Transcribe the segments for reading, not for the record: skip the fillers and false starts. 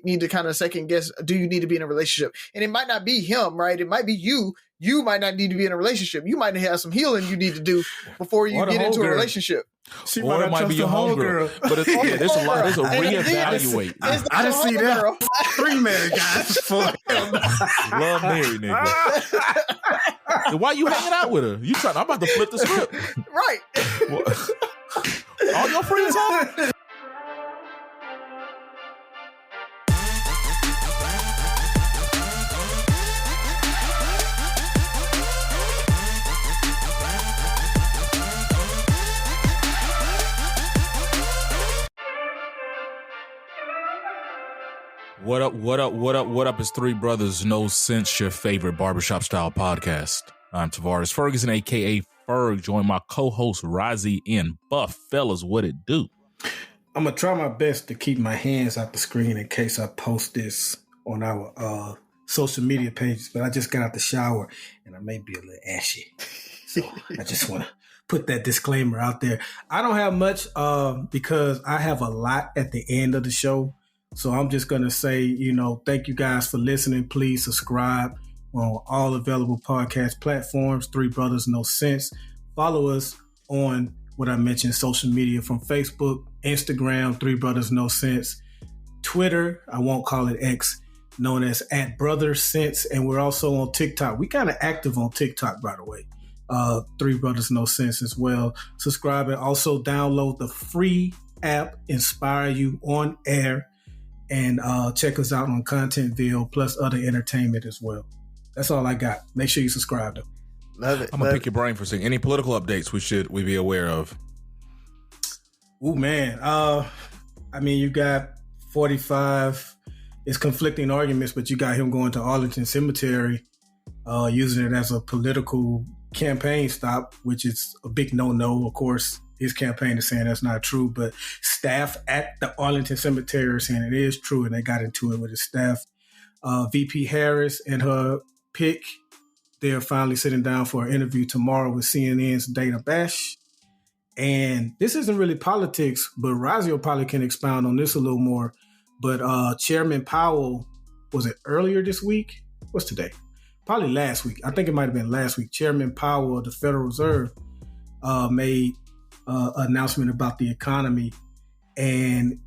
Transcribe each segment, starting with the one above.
need to kind of second guess, do you need to be in a relationship? And it might not be him, right? It might be you. You might not need to be in a relationship. You might have some healing you need to do before you get into a relationship. Or it might be your homegirl. But there's a reevaluate. I didn't see that. 3 married guys. Love Mary, nigga. Then why you hanging out with her? I'm about to flip the script. Right. All your friends home? What up? It's Three Brothers No Sense, your favorite barbershop style podcast. I'm Tavares Ferguson, aka Ferg, joined my co-host Razi and Buff. Fellas, what it do? I'm gonna try my best to keep my hands out the screen in case I post this on our social media pages, but I just got out the shower and I may be a little ashy. So I just want to put that disclaimer out there. I don't have much because I have a lot at the end of the show. So I'm just going to say, thank you guys for listening. Please subscribe on all available podcast platforms, Three Brothers No Sense. Follow us on what I mentioned, social media from Facebook, Instagram, Three Brothers No Sense, Twitter, I won't call it X, known as @BrotherSense. And we're also on TikTok. We kind of active on TikTok, by the way. Three Brothers No Sense as well. Subscribe and also download the free app, Inspire You on Air. And check us out on Contentville plus other entertainment as well. That's all I got. Make sure you subscribe though. Love it. I'm gonna pick your brain for a second. Any political updates we be aware of? Ooh, man. You got 45. It's conflicting arguments, but you got him going to Arlington Cemetery, using it as a political campaign stop, which is a big no-no, of course. His campaign is saying that's not true, but staff at the Arlington Cemetery are saying it is true, and they got into it with his staff. VP Harris and her pick, they're finally sitting down for an interview tomorrow with CNN's Dana Bash. And this isn't really politics, but Razi probably can expound on this a little more. But Chairman Powell, was it earlier this week? What's today? Probably last week. I think it might have been last week. Chairman Powell of the Federal Reserve made announcement about the economy, and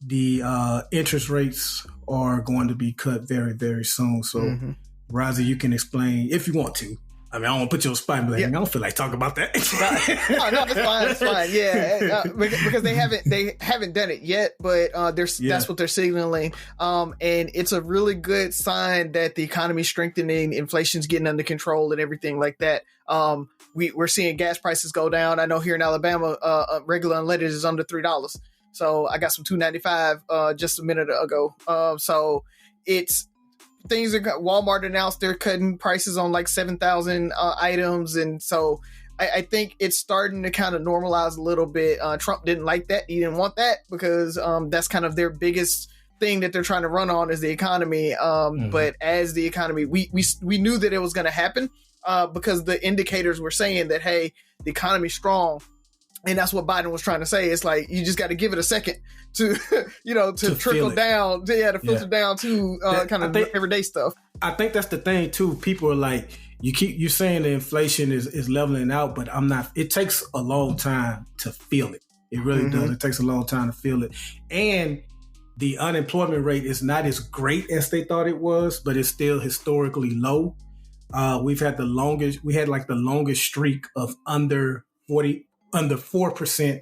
the interest rates are going to be cut very, very soon. So, Razi, you can explain if you want to. I mean, I don't want to put you on the spot, but I don't feel like talking about that. No, it's fine. Yeah, because they haven't done it yet, but that's what they're signaling. And it's a really good sign that the economy's strengthening, inflation's getting under control, and everything like that. We're seeing gas prices go down. I know here in Alabama, regular unleaded is under $3. So I got some $2.95 just a minute ago. So it's things are. Walmart announced they're cutting prices on like 7,000 items, and so I think it's starting to kind of normalize a little bit. Trump didn't like that; he didn't want that because that's kind of their biggest thing that they're trying to run on is the economy. But as the economy, we knew that it was going to happen. Because the indicators were saying that, hey, the economy's strong. And that's what Biden was trying to say. It's like, you just got to give it a second to, to trickle down, to filter down to everyday stuff. I think that's the thing too. People are like, you're saying the inflation is leveling out, but it takes a long time to feel it. It really does. It takes a long time to feel it. And the unemployment rate is not as great as they thought it was, but it's still historically low. We had the longest streak of under 4%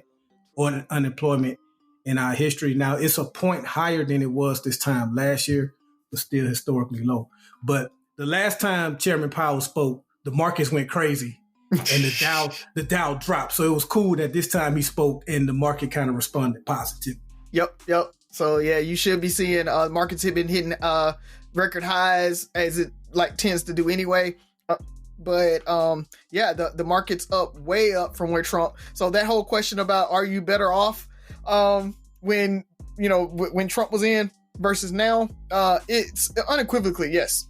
on unemployment in our history. Now it's a point higher than it was this time last year, but still historically low. But the last time Chairman Powell spoke, the markets went crazy and the Dow dropped. So it was cool that this time he spoke and the market kind of responded positively. Yep. So yeah, you should be seeing markets have been hitting record highs as it tends to do anyway. But the market's way up from where Trump. So that whole question about are you better off when Trump was in versus now, it's unequivocally yes.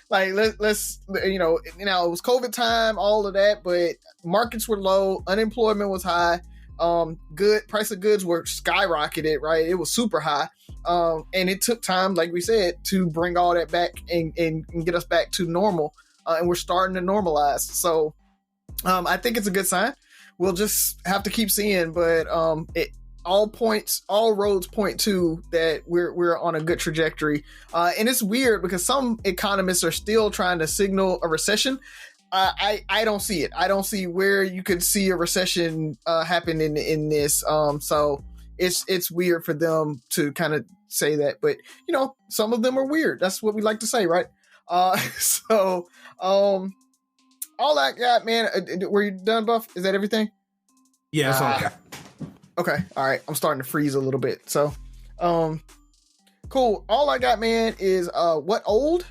Let's now it was COVID time, all of that, but markets were low, unemployment was high. price of goods were skyrocketed, right? It was super high. And it took time, like we said, to bring all that back and get us back to normal. And we're starting to normalize. So I think it's a good sign. We'll just have to keep seeing, but all roads point to that we're on a good trajectory. And it's weird because some economists are still trying to signal a recession. I don't see it. I don't see where you could see a recession happen in this. So it's weird for them to kind of say that, but some of them are weird. That's what we like to say, right? So all I got, man. Were you done, Buff? Is that everything? Yeah, that's all I got. Okay. All right. I'm starting to freeze a little bit. So, cool. All I got, man, is what old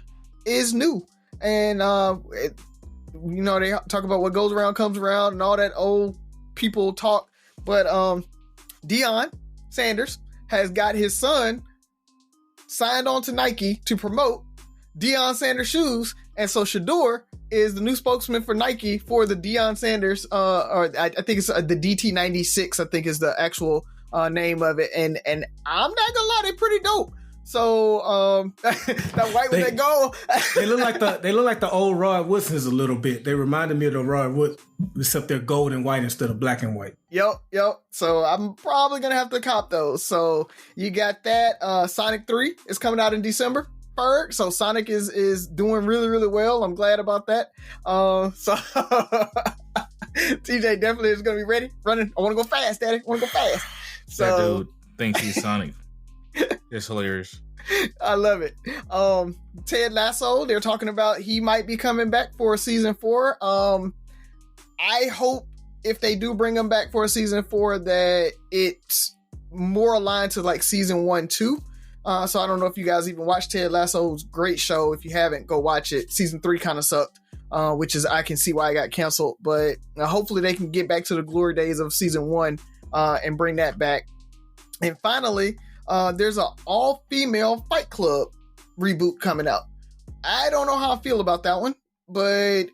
is new. And, they talk about what goes around comes around and all that old people talk. But Deion Sanders has got his son signed on to Nike to promote Deion Sanders shoes. And so Shador is the new spokesman for Nike for the Deion Sanders, or I think it's the DT96, I think is the actual name of it. And I'm not gonna lie, they're pretty dope. So that white with that gold. they look like the old Rod Woodsons a little bit. They reminded me of the Rod Wood, except they're gold and white instead of black and white. Yep. So I'm probably gonna have to cop those. So you got that. Sonic 3 is coming out in December. Ferg. So Sonic is doing really, really well. I'm glad about that. So TJ definitely is going to be ready, running. I want to go fast, Daddy. I want to go fast. So that dude thinks he's Sonic. It's hilarious. I love it. Ted Lasso, they're talking about he might be coming back for season 4. I hope if they do bring him back for season 4 that it's more aligned to like season 1, 2. So I don't know if you guys even watched Ted Lasso's great show. If you haven't, go watch it. Season 3 kind of sucked, which is I can see why it got canceled. But hopefully they can get back to the glory days of season 1 and bring that back. And finally, there's an all-female Fight Club reboot coming out. I don't know how I feel about that one, but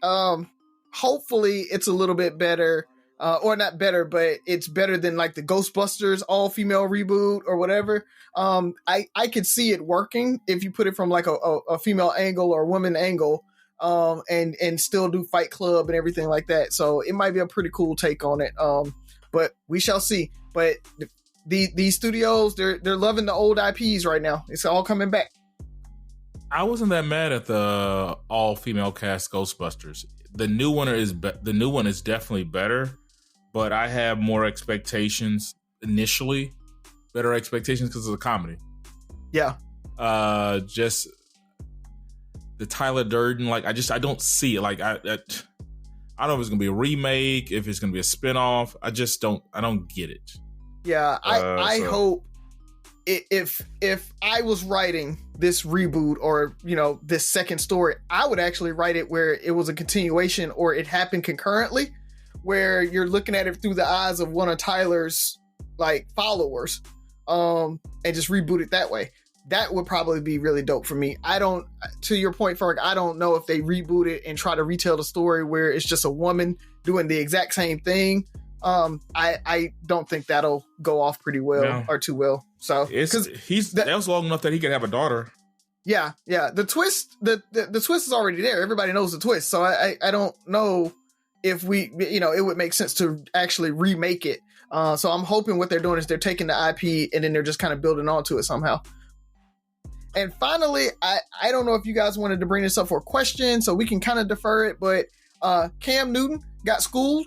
hopefully it's a little bit better. Or not better, but it's better than like the Ghostbusters all-female reboot or whatever. I could see it working if you put it from like a female angle or a woman angle, and still do Fight Club and everything like that. So it might be a pretty cool take on it. But we shall see. But these studios, they're loving the old IPs right now. It's all coming back. I wasn't that mad at the all-female cast Ghostbusters. The new one is definitely better. But I have more expectations initially, better expectations because of the comedy. Yeah. Just the Tyler Durden, like I don't see it. Like I don't know if it's gonna be a remake, if it's gonna be a spinoff. I don't get it. Yeah, I hope if I was writing this reboot or this second story, I would actually write it where it was a continuation or it happened concurrently, where you're looking at it through the eyes of one of Tyler's like followers, and just reboot it that way. That would probably be really dope for me. To your point, Ferg, I don't know if they reboot it and try to retell the story where it's just a woman doing the exact same thing. I don't think that'll go off pretty well or too well. So that was long enough that he could have a daughter. Yeah. The twist, the twist is already there. Everybody knows the twist. So I don't know if it would make sense to actually remake it. So I'm hoping what they're doing is they're taking the IP and then they're just kind of building onto it somehow. And finally, I don't know if you guys wanted to bring this up for a question, so we can kind of defer it, but Cam Newton got schooled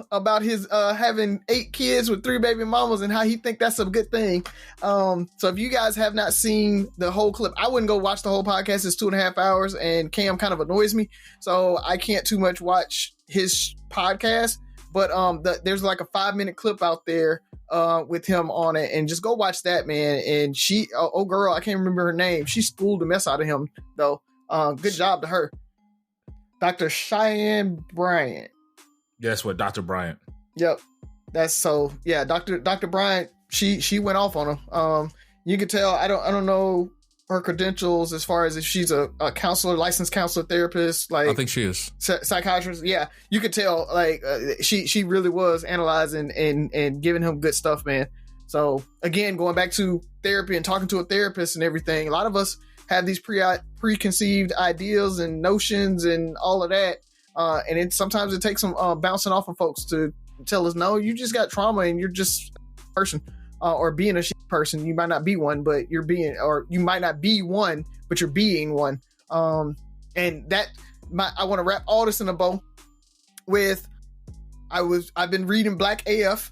about his having 8 kids with 3 baby mamas and how he think that's a good thing. So if you guys have not seen the whole clip, I wouldn't go watch the whole podcast. It's 2.5 hours and Cam kind of annoys me, so I can't too much watch his podcast. But there's like a 5-minute clip out there with him on it, and just go watch that, man. And she, girl, I can't remember her name. She schooled the mess out of him though. Good job to her. Dr. Cheyenne Bryant. That's what Dr. Bryant. Yep. That's so. Yeah, Dr. Bryant. She went off on him. You could tell. I don't know her credentials as far as if she's a counselor, licensed counselor, therapist, like I think she is psychiatrist. Yeah, you could tell like she really was analyzing and giving him good stuff, man. So again, going back to therapy and talking to a therapist and everything, a lot of us have these preconceived ideas and notions and all of that, and sometimes it takes some bouncing off of folks to tell us, no, you just got trauma and you're just a person. Or being a person, you might not be one, but you're being, or you might not be one, but you're being one. And that, I want to wrap all this in a bow with, I've been reading Black AF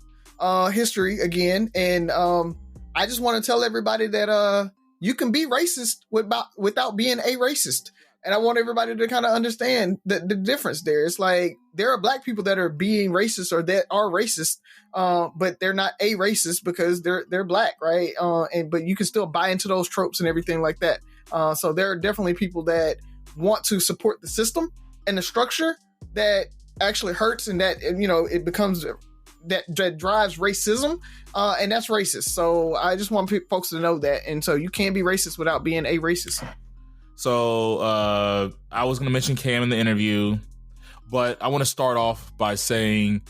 history again, and I just want to tell everybody that you can be racist without being a racist. And I want everybody to kind of understand the difference there. It's like there are Black people that are being racist or that are racist, but they're not a racist because they're Black, right? But you can still buy into those tropes and everything like that. So there are definitely people that want to support the system and the structure that actually hurts and that, it becomes that drives racism, and that's racist. So I just want folks to know that. And so you can't be racist without being a racist. So I was going to mention Cam in the interview, but I want to start off by saying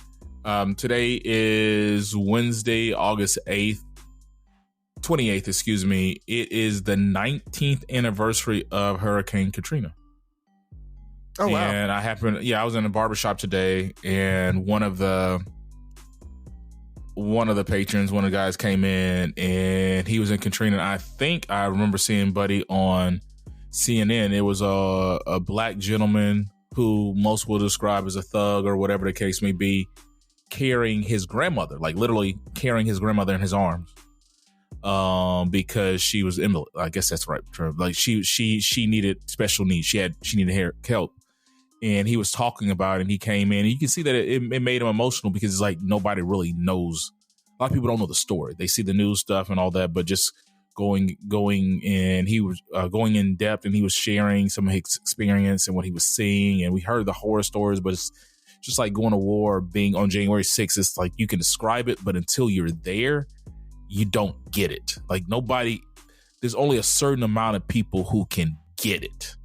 today is Wednesday, August 28th, excuse me. It is the 19th anniversary of Hurricane Katrina. Oh, wow. And I was in a barbershop today, and one of the patrons, one of the guys came in, and he was in Katrina. I think I remember seeing Buddy on CNN. It was a Black gentleman who most will describe as a thug or whatever the case may be, carrying his grandmother, like literally carrying his grandmother in his arms, because she was invalid. I guess that's right. Like she needed special needs. She needed help, and he was talking about it. And he came in, and you can see that it made him emotional because it's like nobody really knows. A lot of people don't know the story. They see the news stuff and all that, but just going and he was going in depth, and he was sharing some of his experience and what he was seeing, and we heard the horror stories. But it's just like going to war, being on January 6th. It's like you can describe it, but until you're there, you don't get it. Like there's only a certain amount of people who can get it.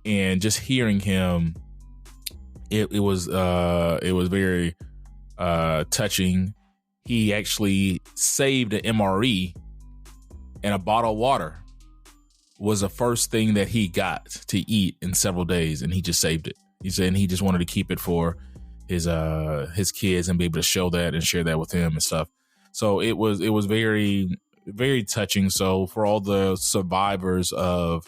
And just hearing him, it was very touching. He actually saved an MRE, and a bottle of water was the first thing that he got to eat in several days, and he just saved it. He said he just wanted to keep it for his kids and be able to show that and share that with him and stuff. So it was very, very touching. So for all the survivors of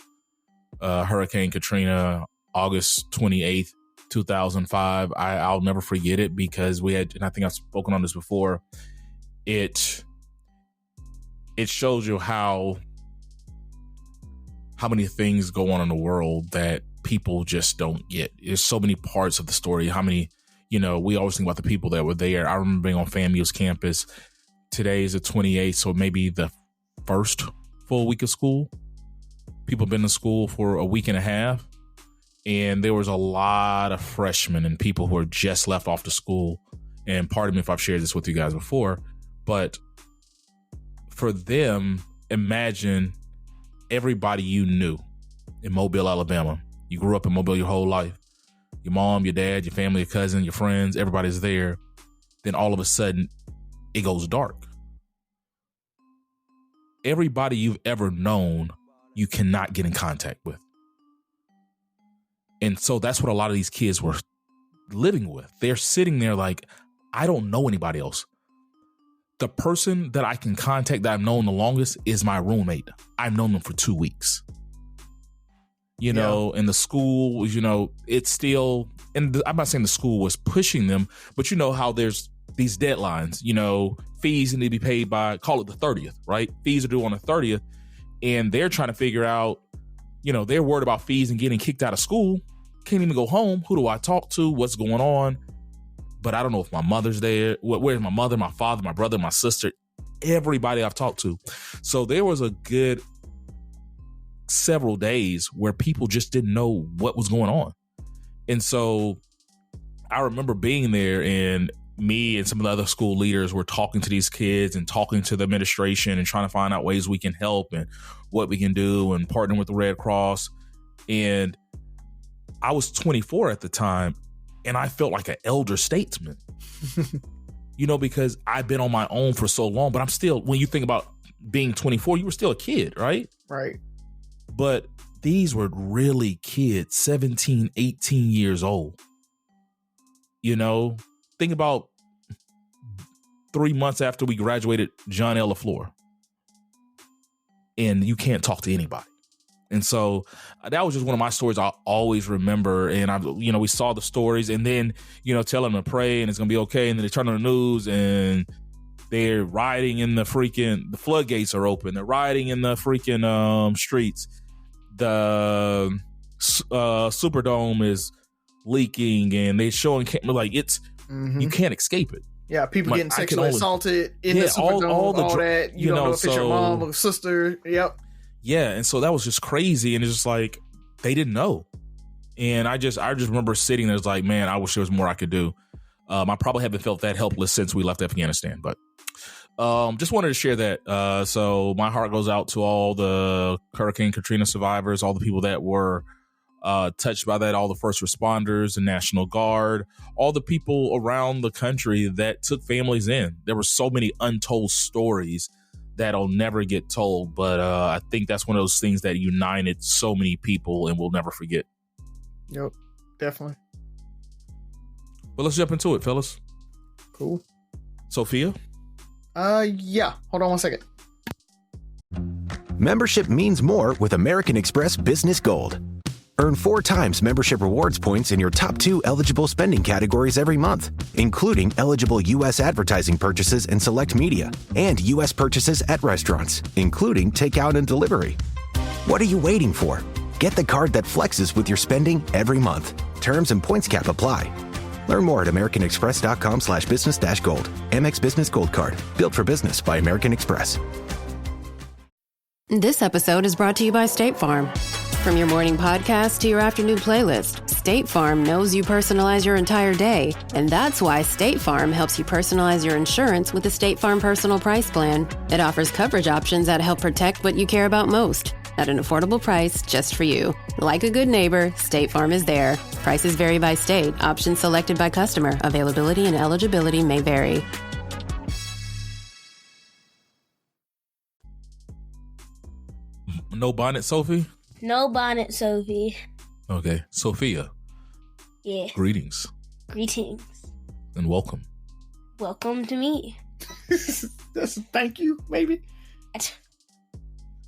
Hurricane Katrina, August 28th, 2005, I'll never forget it, because we had, and I think I've spoken on this before, it shows you how many things go on in the world that people just don't get. There's so many parts of the story. How many, we always think about the people that were there. I remember being on FAMU's campus. Today is the 28th, so maybe the first full week of school. People have been in school for a week and a half, and there was a lot of freshmen and people who are just left off to school. And pardon me if I've shared this with you guys before, but for them, imagine everybody you knew in Mobile, Alabama. You grew up in Mobile your whole life. Your mom, your dad, your family, your cousin, your friends, everybody's there. Then all of a sudden, it goes dark. Everybody you've ever known, you cannot get in contact with. And so that's what a lot of these kids were living with. They're sitting there like, I don't know anybody else. The person that I can contact that I've known the longest is my roommate. I've known them for 2 weeks. And the school, it's still, and I'm not saying the school was pushing them, but how there's these deadlines, fees need to be paid by, call it the 30th, right? Fees are due on the 30th, and they're trying to figure out, they're worried about fees and getting kicked out of school. Can't even go home. Who do I talk to? What's going on? But I don't know if my mother's there. Where's my mother, my father, my brother, my sister, everybody I've talked to. So there was a good several days where people just didn't know what was going on. And so I remember being there, and me and some of the other school leaders were talking to these kids and talking to the administration and trying to find out ways we can help and what we can do and partnering with the Red Cross. And I was 24 at the time, and I felt like an elder statesman, because I've been on my own for so long, but I'm still, when you think about being 24, you were still a kid, right? Right. But these were really kids, 17, 18 years old. Think about 3 months after we graduated John L. LaFleur, and you can't talk to anybody. And so that was just one of my stories I always remember. And we saw the stories, and then, tell them to pray and it's going to be okay. And then they turn on the news and they're riding in the floodgates are open. They're riding in the freaking streets. The Superdome is leaking, and they're showing it's you can't escape it. Yeah, people getting sexually assaulted in the Superdome, all that. You don't know if it's your mom or sister. Yep. Yeah, and so that was just crazy, and it's just like they didn't know. And I just remember sitting there, like, man, I wish there was more I could do. I probably haven't felt that helpless since we left Afghanistan, but just wanted to share that. So my heart goes out to all the Hurricane Katrina survivors, all the people that were touched by that, all the first responders, the National Guard, all the people around the country that took families in. There were so many untold stories that'll never get told, but I think that's one of those things that united so many people and we'll never forget. Yep, definitely. But let's jump into it, fellas. Cool. Sophia? Yeah. Hold on one second. Membership means more with American Express Business Gold. Earn 4 times membership rewards points in your top 2 eligible spending categories every month, including eligible U.S. advertising purchases and select media, and U.S. purchases at restaurants, including takeout and delivery. What are you waiting for? Get the card that flexes with your spending every month. Terms and points cap apply. Learn more at americanexpress.com/business-gold. Amex Business Gold Card. Built for business by American Express. This episode is brought to you by State Farm. From your morning podcast to your afternoon playlist, State Farm knows you personalize your entire day. And that's why State Farm helps you personalize your insurance with the State Farm Personal Price Plan. It offers coverage options that help protect what you care about most at an affordable price just for you. Like a good neighbor, State Farm is there. Prices vary by state. Options selected by customer. Availability and eligibility may vary. No bonnet, Sophie? No bonnet, Sophie. Okay. Sophia. Yeah. Greetings. Greetings. And welcome. Welcome to me. That's a thank you, maybe.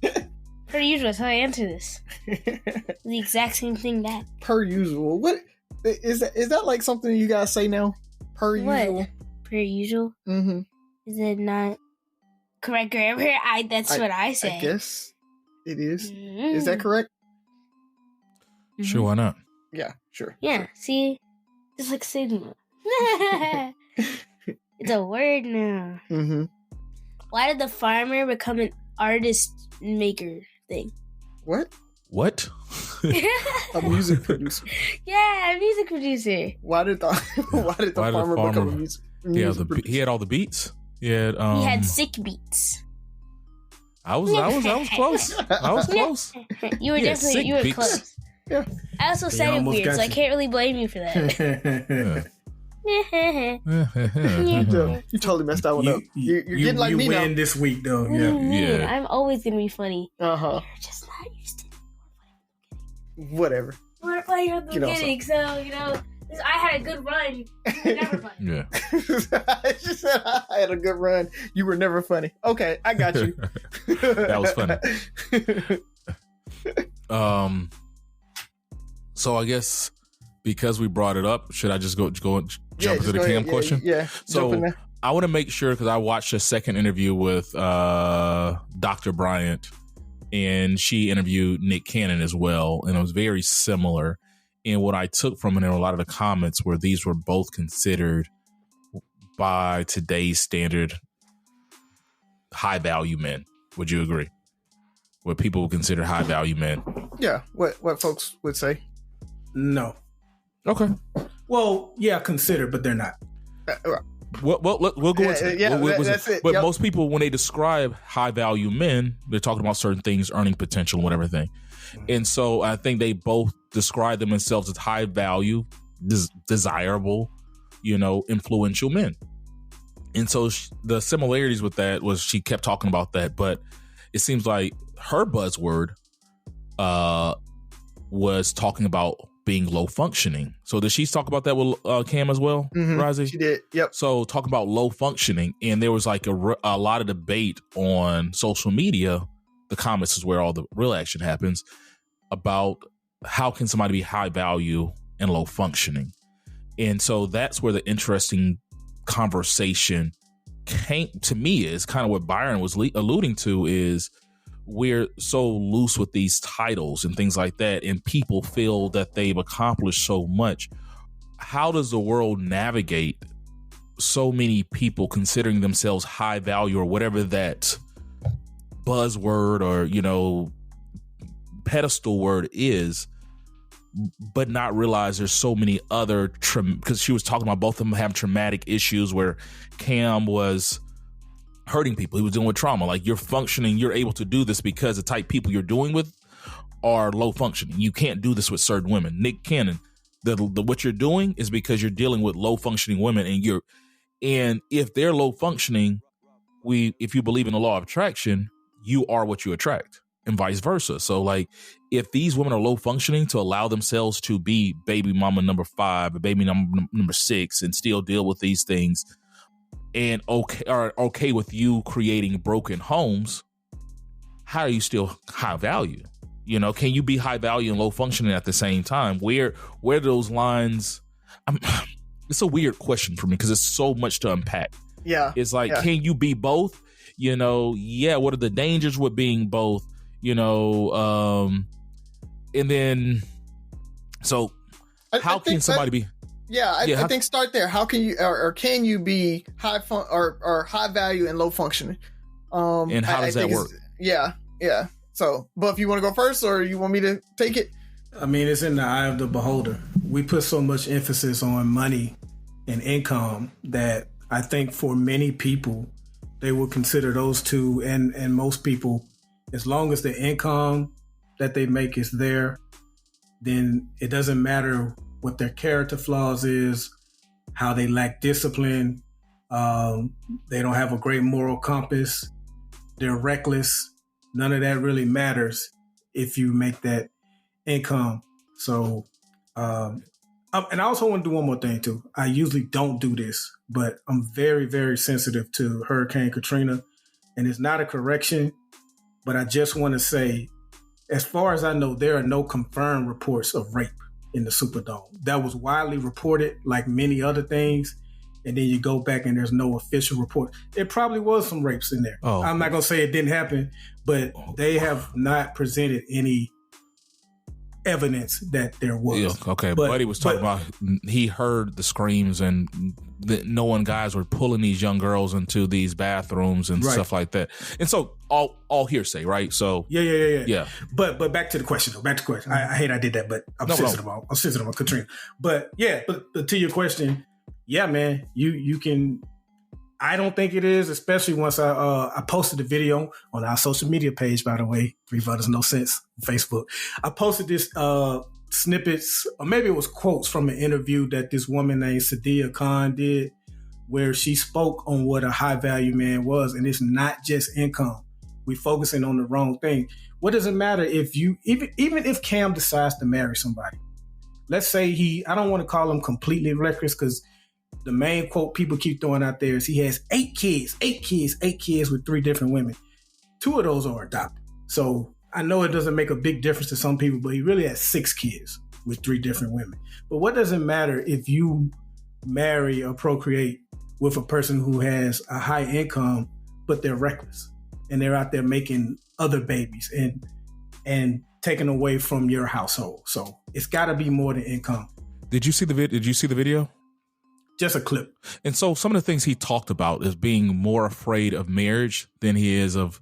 Per usual, that's how I answer this. The exact same thing back. Per usual. What is that? Is that like something you guys say now? Per usual. What? Per usual? Mm-hmm. Is it not correct grammar? That's what I say. I guess it is. Mm-hmm. Is that correct? Sure, why not? Yeah, sure. Yeah, sure. see? Just like Sigma. It's a word now. Mm-hmm. Why did the farmer become an artist maker thing? What? A music producer. Yeah, a music producer. Why did the farmer become a music producer? He had all the beats. He had sick beats. I was close. I was close. You were definitely close. Yeah. I also said it weird, so I can't really blame you for that. You totally messed that one up. You're getting like me now. You win this week, though. Yeah. I'm always gonna be funny. Uh-huh. You're just not used to it. Whatever. We're funny at the beginning, so I had a good run. You were never funny. Yeah. She said I had a good run. You were never funny. Okay, I got you. That was funny. So I guess because we brought it up, should I just jump into the Cam question? Yeah. So I want to make sure, because I watched a second interview with Dr. Bryant, and she interviewed Nick Cannon as well, and it was very similar. And what I took from it, and a lot of the comments were these were both considered by today's standard high value men. Would you agree? What people would consider high value men? Yeah. What folks would say? No. Okay. Well, yeah, consider, but they're not. we'll go into it. Yeah, that's it. But most people, when they describe high value men, they're talking about certain things, earning potential and whatever thing. And so I think they both describe themselves as high value, desirable, influential men. And so the similarities with that was she kept talking about that, but it seems like her buzzword was talking about being low functioning. So did she talk about that with Cam as well, Razi? She did. Yep. So talking about low functioning, and there was like a lot of debate on social media. The comments is where all the real action happens about how can somebody be high value and low functioning. And so that's where the interesting conversation came to me, is kind of what Byron was alluding to, is we're so loose with these titles and things like that, and people feel that they've accomplished so much. How does the world navigate so many people considering themselves high value or whatever that buzzword or, pedestal word is, but not realize there's so many other, because she was talking about both of them have traumatic issues where Cam was hurting people. He was dealing with trauma. Like, you're functioning, you're able to do this because the type people you're doing with are low functioning. You can't do this with certain women. Nick Cannon, what you're doing is because you're dealing with low functioning women, and if they're low functioning, if you believe in the law of attraction, you are what you attract, and vice versa. So like, if these women are low functioning to allow themselves to be baby mama number 5 or baby number 6 and still deal with these things, and are okay with you creating broken homes, how are you still high value? Can you be high value and low functioning at the same time? Where are those lines? It's a weird question for me because it's so much to unpack. Yeah. It's like, can you be both? What are the dangers with being both? And then, so how can somebody be? Yeah, I think start there. How can you, or can you be high value and low functioning? And how does that work? Yeah. So, Buff, you want to go first, or you want me to take it? I mean, it's in the eye of the beholder. We put so much emphasis on money and income that I think for many people, they will consider those two, and most people, as long as the income that they make is there, then it doesn't matter what their character flaws is, how they lack discipline, they don't have a great moral compass, they're reckless. None of that really matters if you make that income. So, and I also want to do one more thing too. I usually don't do this, but I'm very, very sensitive to Hurricane Katrina, and it's not a correction, but I just want to say, as far as I know, there are no confirmed reports of rape in the Superdome. That was widely reported, like many other things. And then you go back and there's no official report. It probably was some rapes in there. Oh. I'm not going to say it didn't happen, but they have not presented any evidence that there was. Yeah, okay, Buddy was talking about he heard the screams and knowing guys were pulling these young girls into these bathrooms and stuff like that. And so all hearsay, right? So yeah. But back to the question though. Back to the question. I hate I did that, but I'm sensitive on Katrina. But yeah, but to your question, yeah, man, you can. I don't think it is, especially once I posted the video on our social media page, by the way, 3 Brothers No Sense, Facebook. I posted this snippets, or maybe it was quotes from an interview that this woman named Sadia Khan did, where she spoke on what a high value man was. And it's not just income. We're focusing on the wrong thing. What does it matter if you, even if Cam decides to marry somebody, let's say I don't want to call him completely reckless, because the main quote people keep throwing out there is he has 8 kids with 3 different women. 2 of those are adopted. So I know it doesn't make a big difference to some people, but he really has 6 kids with 3 different women. But what does it matter if you marry or procreate with a person who has a high income, but they're reckless and they're out there making other babies and taking away from your household? So it's got to be more than income. Did you see the video? Just a clip. And so some of the things he talked about is being more afraid of marriage than he is of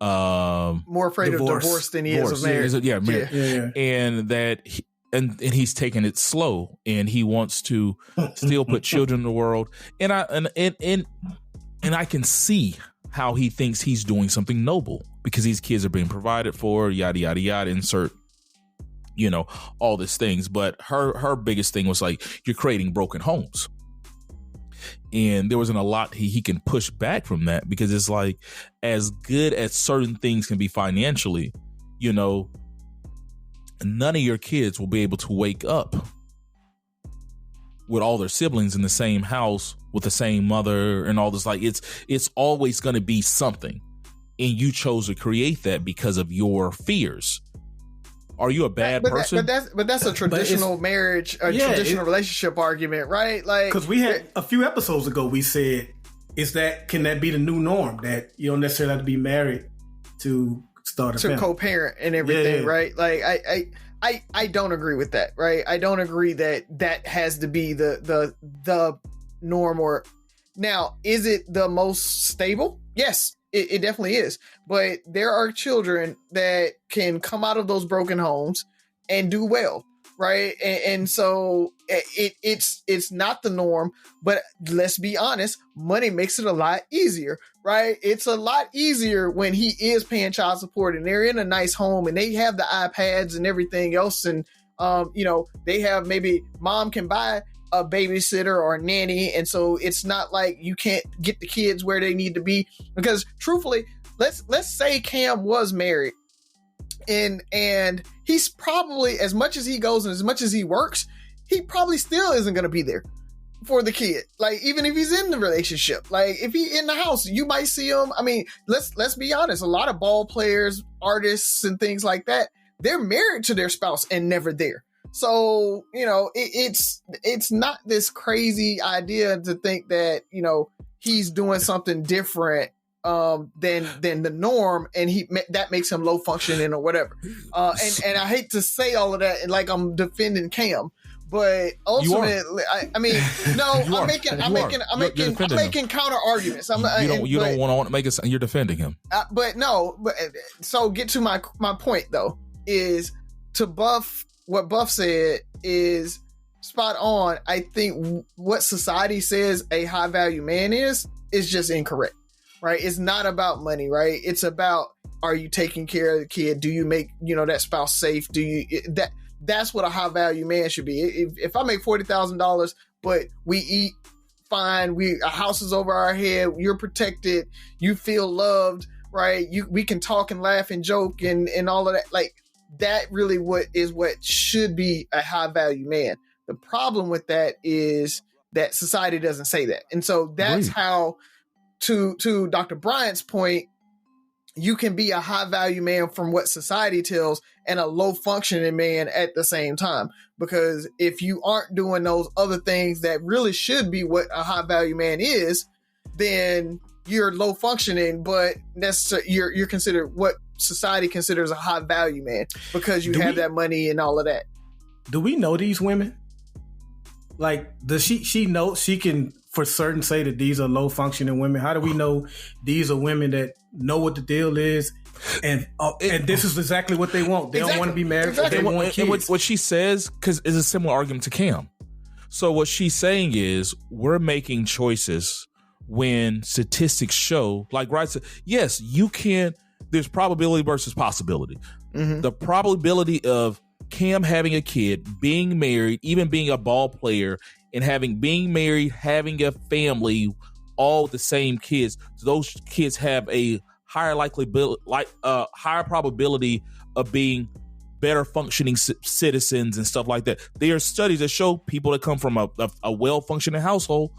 more afraid of divorce than he is of marriage. Marriage. Yeah. And that and he's taking it slow, and he wants to still put children in the world. And I can see how he thinks he's doing something noble because these kids are being provided for, yada, yada, yada, insert, all these things. But her biggest thing was like, you're creating broken homes. And there wasn't a lot he can push back from that, because it's like, as good as certain things can be financially, none of your kids will be able to wake up with all their siblings in the same house with the same mother and all this. Like, it's always going to be something. And you chose to create that because of your fears. Are you a bad person? But that's a traditional marriage, traditional relationship argument, right? Like, because we had a few episodes ago, we said, can that be the new norm, that you don't necessarily have to be married to start a family, co-parent and everything, right? Like, I don't agree with that, right? I don't agree that has to be the norm. Or now, is it the most stable? Yes. It definitely is. But there are children that can come out of those broken homes and do well, right? And so it's not the norm, but let's be honest, money makes it a lot easier, right? It's a lot easier when he is paying child support and they're in a nice home and they have the iPads and everything else. And, they have, maybe mom can buy a babysitter or a nanny, and so it's not like you can't get the kids where they need to be. Because truthfully, let's say Cam was married and he's probably, as much as he goes and as much as he works, he probably still isn't going to be there for the kid. Like, even if he's in the relationship, like if he in the house, you might see him. I mean, let's be honest, a lot of ball players, artists and things like that, they're married to their spouse and never there. So, it's not this crazy idea to think that, he's doing something different than the norm, and that makes him low functioning or whatever. And I hate to say all of that, and like I'm defending Cam, but ultimately, I'm making counter arguments. You don't want to make it. You're defending him. So get to my point though, is to Buff. What Buff said is spot on. I think what society says a high value man is just incorrect, right? It's not about money, right? It's about, are you taking care of the kid? Do you make, that spouse safe? That's what a high value man should be. If I make $40,000, but we eat fine, a house is over our head, you're protected, you feel loved, right? We can talk and laugh and joke and all of that. Like, that really what should be a high value man. The problem with that is that society doesn't say that. And so that's how, to Dr. Bryant's point, you can be a high value man from what society tells and a low functioning man at the same time. Because if you aren't doing those other things that really should be what a high value man is, then you're low functioning, but you're considered what society considers a high value man because you have that money and all of that. Do we know these women? Like, does she know, she can for certain say that these are low functioning women? How do we know these are women that know what the deal is and this is exactly what they want? They don't want to be married. Exactly. They want kids. And what she says, because it's a similar argument to Cam. So what she's saying is, we're making choices when statistics show, like Wright said, yes, you can. There's probability versus possibility. Mm-hmm. The probability of Cam having a kid, being married, even being a ball player, and being married, having a family, all the same kids, those kids have a higher higher probability of being better functioning citizens and stuff like that. There are studies that show people that come from a well-functioning household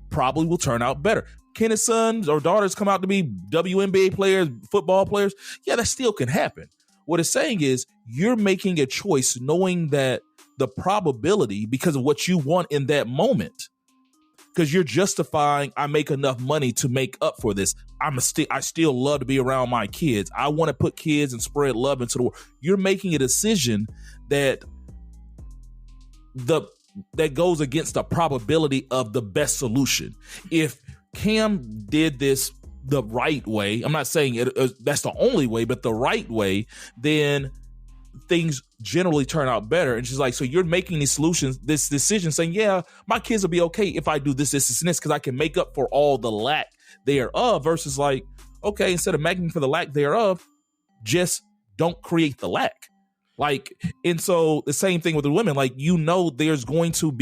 probably will turn out better. Can his sons or daughters come out to be WNBA players, football players? Yeah, that still can happen. What it's saying is, you're making a choice knowing that the probability, because of what you want in that moment, because you're justifying, I make enough money to make up for this. I still love to be around my kids. I want to put kids and spread love into the world. You're making a decision that goes against the probability of the best solution. If Cam did this the right way, I'm not saying that's the only way, but the right way, then things generally turn out better. And she's like, so you're making this decision saying, yeah, my kids will be okay if I do this, and this, because I can make up for all the lack thereof, versus like, okay, instead of making for the lack thereof, just don't create the lack. Like, and so the same thing with the women, like, there's going to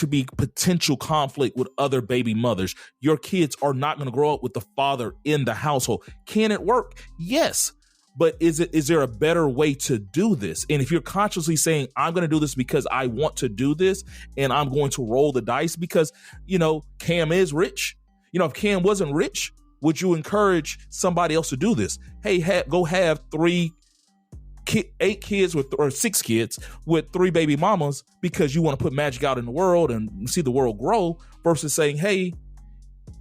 be potential conflict with other baby mothers. Your kids are not going to grow up with the father in the household. Can it work? Yes. But is there a better way to do this? And if you're consciously saying, I'm going to do this because I want to do this, and I'm going to roll the dice because, Cam is rich. If Cam wasn't rich, would you encourage somebody else to do this? Hey, go have 8 kids or 6 kids with 3 baby mamas because you want to put magic out in the world and see the world grow, versus saying, hey,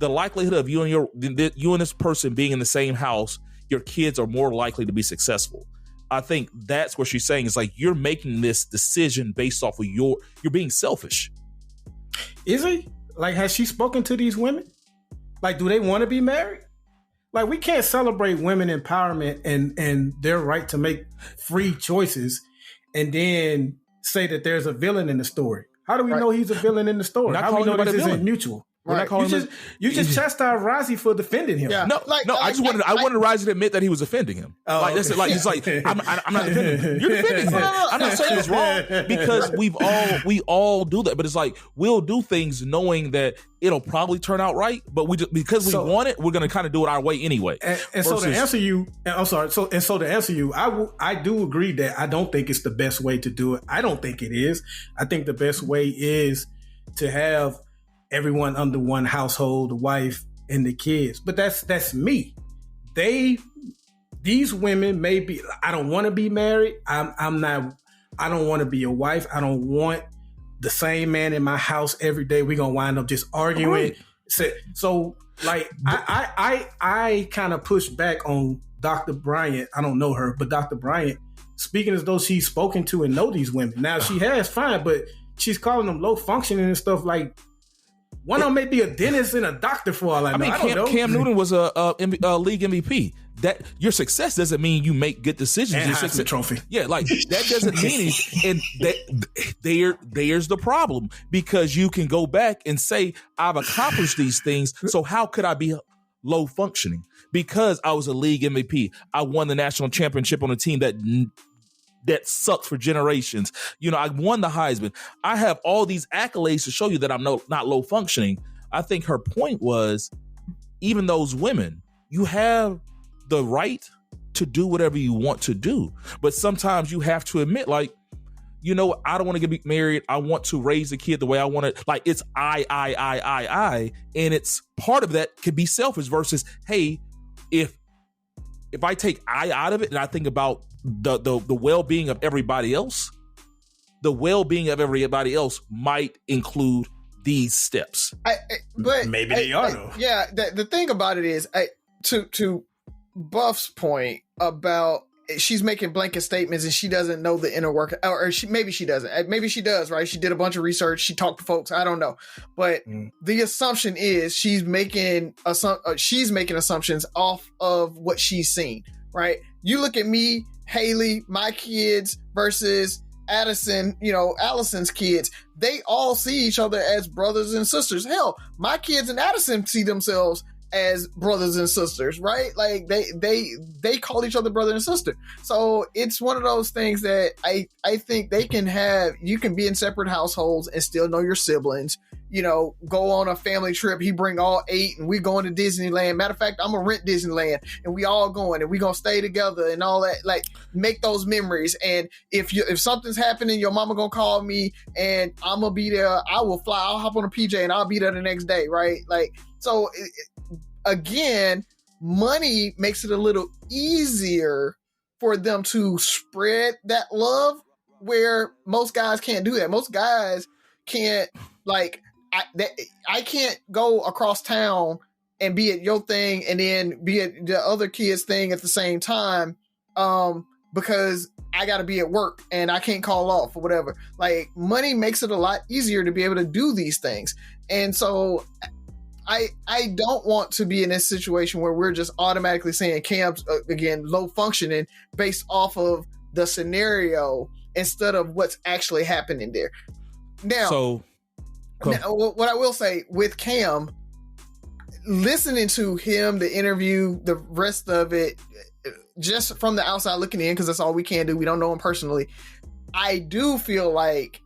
the likelihood of you and this person being in the same house, your kids are more likely to be successful. I think that's what she's saying. Is like, you're making this decision based off of you're being selfish. Is he? Like, has she spoken to these women? Like, do they want to be married? Like, we can't celebrate women empowerment and their right to make free choices and then say that there's a villain in the story. How do we know he's a villain in the story? How do we know this isn't mutual? Right. You just chastised Razi for defending him. Yeah. I wanted Razi to admit that he was offending him. He's like, I'm not defending him. You're defending him. I'm not saying it's wrong, because we all do that. But it's like, we'll do things knowing that it'll probably turn out right, but because we want it, we're going to kind of do it our way anyway. So to answer you, I do agree that I don't think it's the best way to do it. I don't think it is. I think the best way is to have everyone under one household, the wife and the kids. But that's me. These women may be, I don't want to be married. I don't want to be a wife. I don't want the same man in my house every day. We're going to wind up just arguing. So like, I kind of push back on Dr. Bryant. I don't know her, but Dr. Bryant speaking as though she's spoken to and know these women. Now she has, fine, but she's calling them low functioning and stuff. Like, one of them may be a dentist and a doctor for all I know. I don't know. Cam Newton was a league MVP. That your success doesn't mean you make good decisions. And Heisman Trophy. Yeah, like, that doesn't mean anything. And there's the problem, because you can go back and say, I've accomplished these things, so how could I be low functioning? Because I was a league MVP. I won the national championship on a team that sucked for generations. I won the Heisman. I have all these accolades to show you that I'm not low functioning. I think her point was, even those women, you have the right to do whatever you want to do. But sometimes you have to admit, like, I don't want to get married. I want to raise a kid the way I want it. Like, it's I. And it's part of that could be selfish versus, hey, if I take I out of it and I think about the well-being of everybody else, the well-being of everybody else might include these steps. But maybe they are though. Yeah, the thing about it is, to Buff's point about she's making blanket statements and she doesn't know the inner work, or maybe she doesn't. Maybe she does, right? She did a bunch of research. She talked to folks. I don't know, but the assumption is she's making assumptions off of what she's seen, right? You look at me, Haley, my kids versus Addison, Allison's kids. They all see each other as brothers and sisters. Hell, my kids and Addison see themselves as brothers and sisters, right? Like, they call each other brother and sister. So it's one of those things that I think you can be in separate households and still know your siblings. Go on a family trip. He bring all 8 and we going to Disneyland. Matter of fact, I'm gonna rent Disneyland and we all going and we gonna stay together and all that. Like, make those memories. And if something's happening, your mama gonna call me and I'm gonna be there. I will fly. I'll hop on a PJ and I'll be there the next day, right? Like, so again, money makes it a little easier for them to spread that love, where most guys can't do that. Most guys can't, like, I can't go across town and be at your thing and then be at the other kid's thing at the same time, because I got to be at work and I can't call off or whatever. Like, money makes it a lot easier to be able to do these things. And so I don't want to be in this situation where we're just automatically saying Cam's again low functioning based off of the scenario instead of what's actually happening there. Now, what I will say with Cam, listening to him, the interview, the rest of it, just from the outside looking in, because that's all we can do. We don't know him personally. I do feel like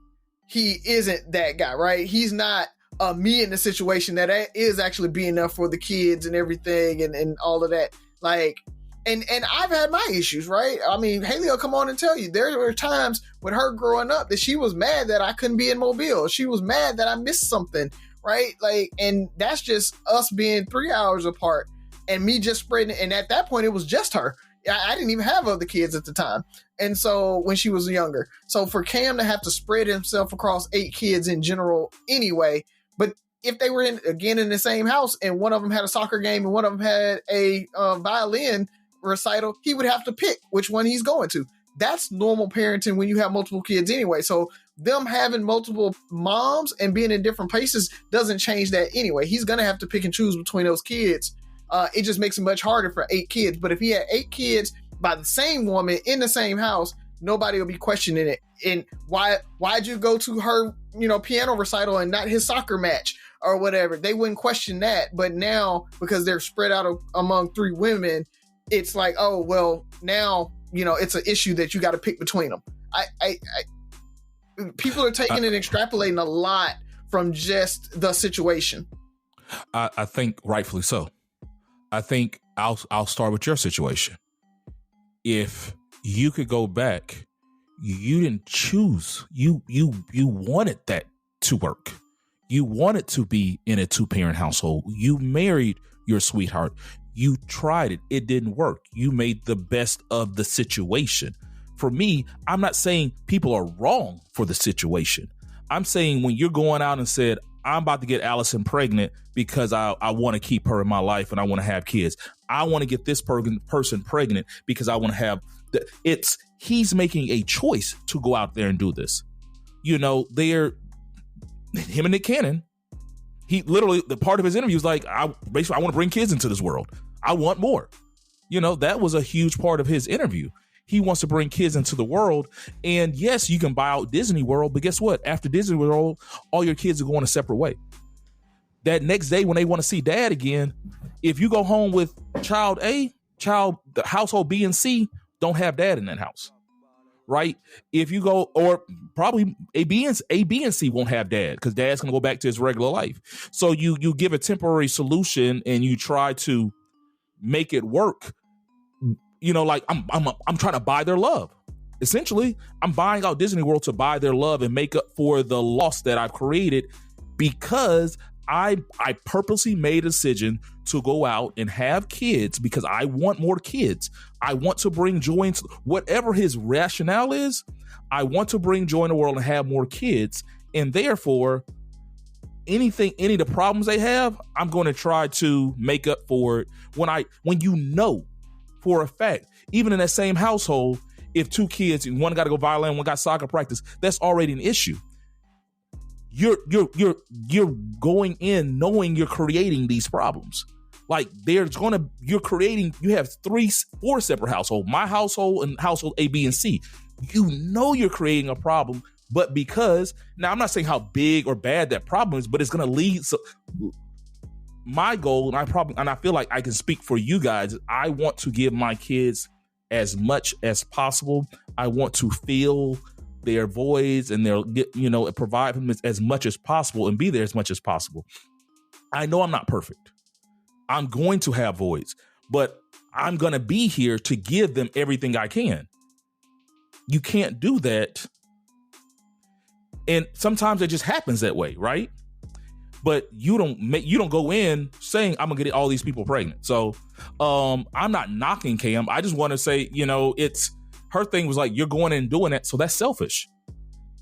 he isn't that guy, right? He's not me in the situation that is actually being there for the kids and everything and all of that. Like, and I've had my issues, right? I mean, Haley will come on and tell you there were times with her growing up that she was mad that I couldn't be in Mobile. She was mad that I missed something, right? Like, and that's just us being 3 hours apart and me just spreading. And at that point, it was just her. I didn't even have other kids at the time. And so when she was younger, so for Cam to have to spread himself across 8 kids in general anyway, but if they were in the same house and one of them had a soccer game and one of them had a violin recital, he would have to pick which one he's going to. That's normal parenting when you have multiple kids anyway. So them having multiple moms and being in different places doesn't change that anyway. He's going to have to pick and choose between those kids. It just makes it much harder for 8 kids. But if he had 8 kids by the same woman in the same house, nobody will be questioning it. And why'd you go to her, piano recital and not his soccer match or whatever? They wouldn't question that. But now, because they're spread out among 3 women, it's like, oh, well, now, it's an issue that you got to pick between them. People are taking and extrapolating a lot from just the situation. I think rightfully so. I think I'll start with your situation. If you could go back, you didn't choose. You wanted that to work. You wanted to be in a 2-parent household. You married your sweetheart. You tried it. It didn't work. You made the best of the situation. For me, I'm not saying people are wrong for the situation. I'm saying when you're going out and said, I'm about to get Allison pregnant because I want to keep her in my life and I want to have kids. I want to get this person pregnant because I want to have he's making a choice to go out there and do this. Him and Nick Cannon, he literally, the part of his interview was like, I want to bring kids into this world. I want more. That was a huge part of his interview. He wants to bring kids into the world. And yes, you can buy out Disney World, but guess what? After Disney World, all your kids are going a separate way. That next day when they want to see dad again, if you go home with child A, the household B and C don't have dad in that house, right? If you go, or probably A, B, and C won't have dad because dad's going to go back to his regular life. So you give a temporary solution and you try to make it work. Like I'm trying to buy their love. Essentially, I'm buying out Disney World to buy their love and make up for the loss that I've created because I purposely made a decision to go out and have kids because I want more kids. I want to bring joy into whatever his rationale is. I want to bring joy in the world and have more kids. And therefore, any of the problems they have, I'm going to try to make up for it. When for a fact, even in that same household, if 2 kids, one got to go violin, one got soccer practice, that's already an issue. You're going in knowing you're creating these problems. Like you have 4 separate households, my household and household A, B, and C. You're creating a problem, but because now I'm not saying how big or bad that problem is, but it's going to lead. So my goal, and I feel like I can speak for you guys, I want to give my kids as much as possible. I want to feel their voids and provide them as much as possible and be there as much as possible. I know I'm not perfect. I'm going to have voids, but I'm going to be here to give them everything I can. You can't do that. And sometimes it just happens that way, right? But you don't go in saying I'm gonna get all these people pregnant. So I'm not knocking Cam. I just want to say, it's her thing was like, you're going in and doing that, so that's selfish.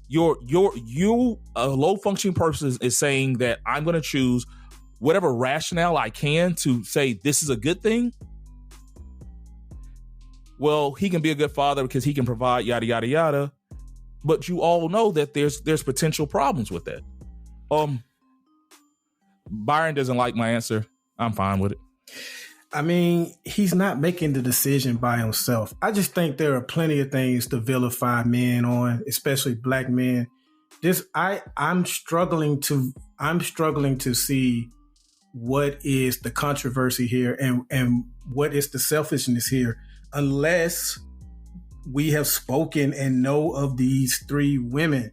You a low functioning person is saying that I'm gonna choose whatever rationale I can to say this is a good thing. Well, he can be a good father because he can provide yada yada yada. But you all know that there's potential problems with that. Byron doesn't like my answer. I'm fine with it. I mean, he's not making the decision by himself. I just think there are plenty of things to vilify men on, especially black men. I'm struggling to see what is the controversy here and what is the selfishness here, unless we have spoken and know of these three women.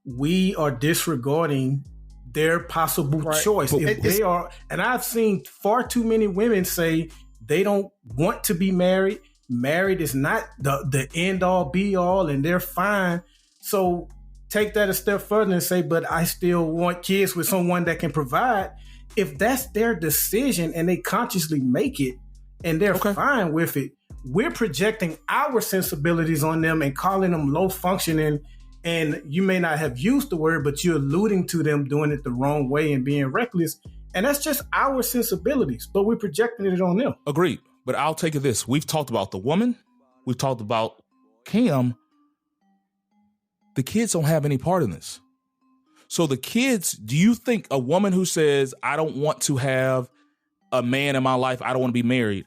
We are disregarding their possible choice. If they are, and I've seen far too many women say they don't want to be married. Married is not the end all be all, and they're fine. So take that a step further and say, but I still want kids with someone that can provide. If that's their decision and they consciously make it and they're fine with it, we're projecting our sensibilities on them and calling them low functioning. And you may not have used the word, but you're alluding to them doing it the wrong way and being reckless. And that's just our sensibilities, but we're projecting it on them. Agreed. But I'll take it this. We've talked about the woman. We've talked about Cam. The kids don't have any part in this. So the kids, do you think a woman who says, I don't want to have a man in my life, I don't want to be married,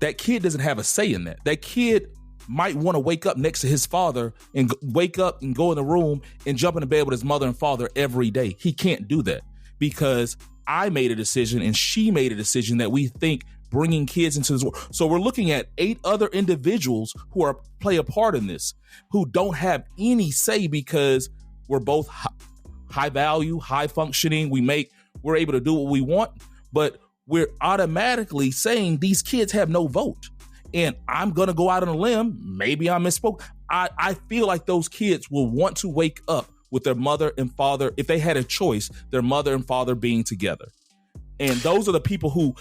that kid doesn't have a say in that? That kid might want to wake up next to his father and wake up and go in the room and jump into bed with his mother and father every day. He can't do that because I made a decision and she made a decision that we think bringing kids into this world. So we're looking at 8 other individuals who play a part in this, who don't have any say because we're both high value, high functioning. We're able to do what we want, but we're automatically saying these kids have no vote. And I'm going to go out on a limb. Maybe I misspoke. I feel like those kids will want to wake up with their mother and father, if they had a choice, their mother and father being together. And those are the people who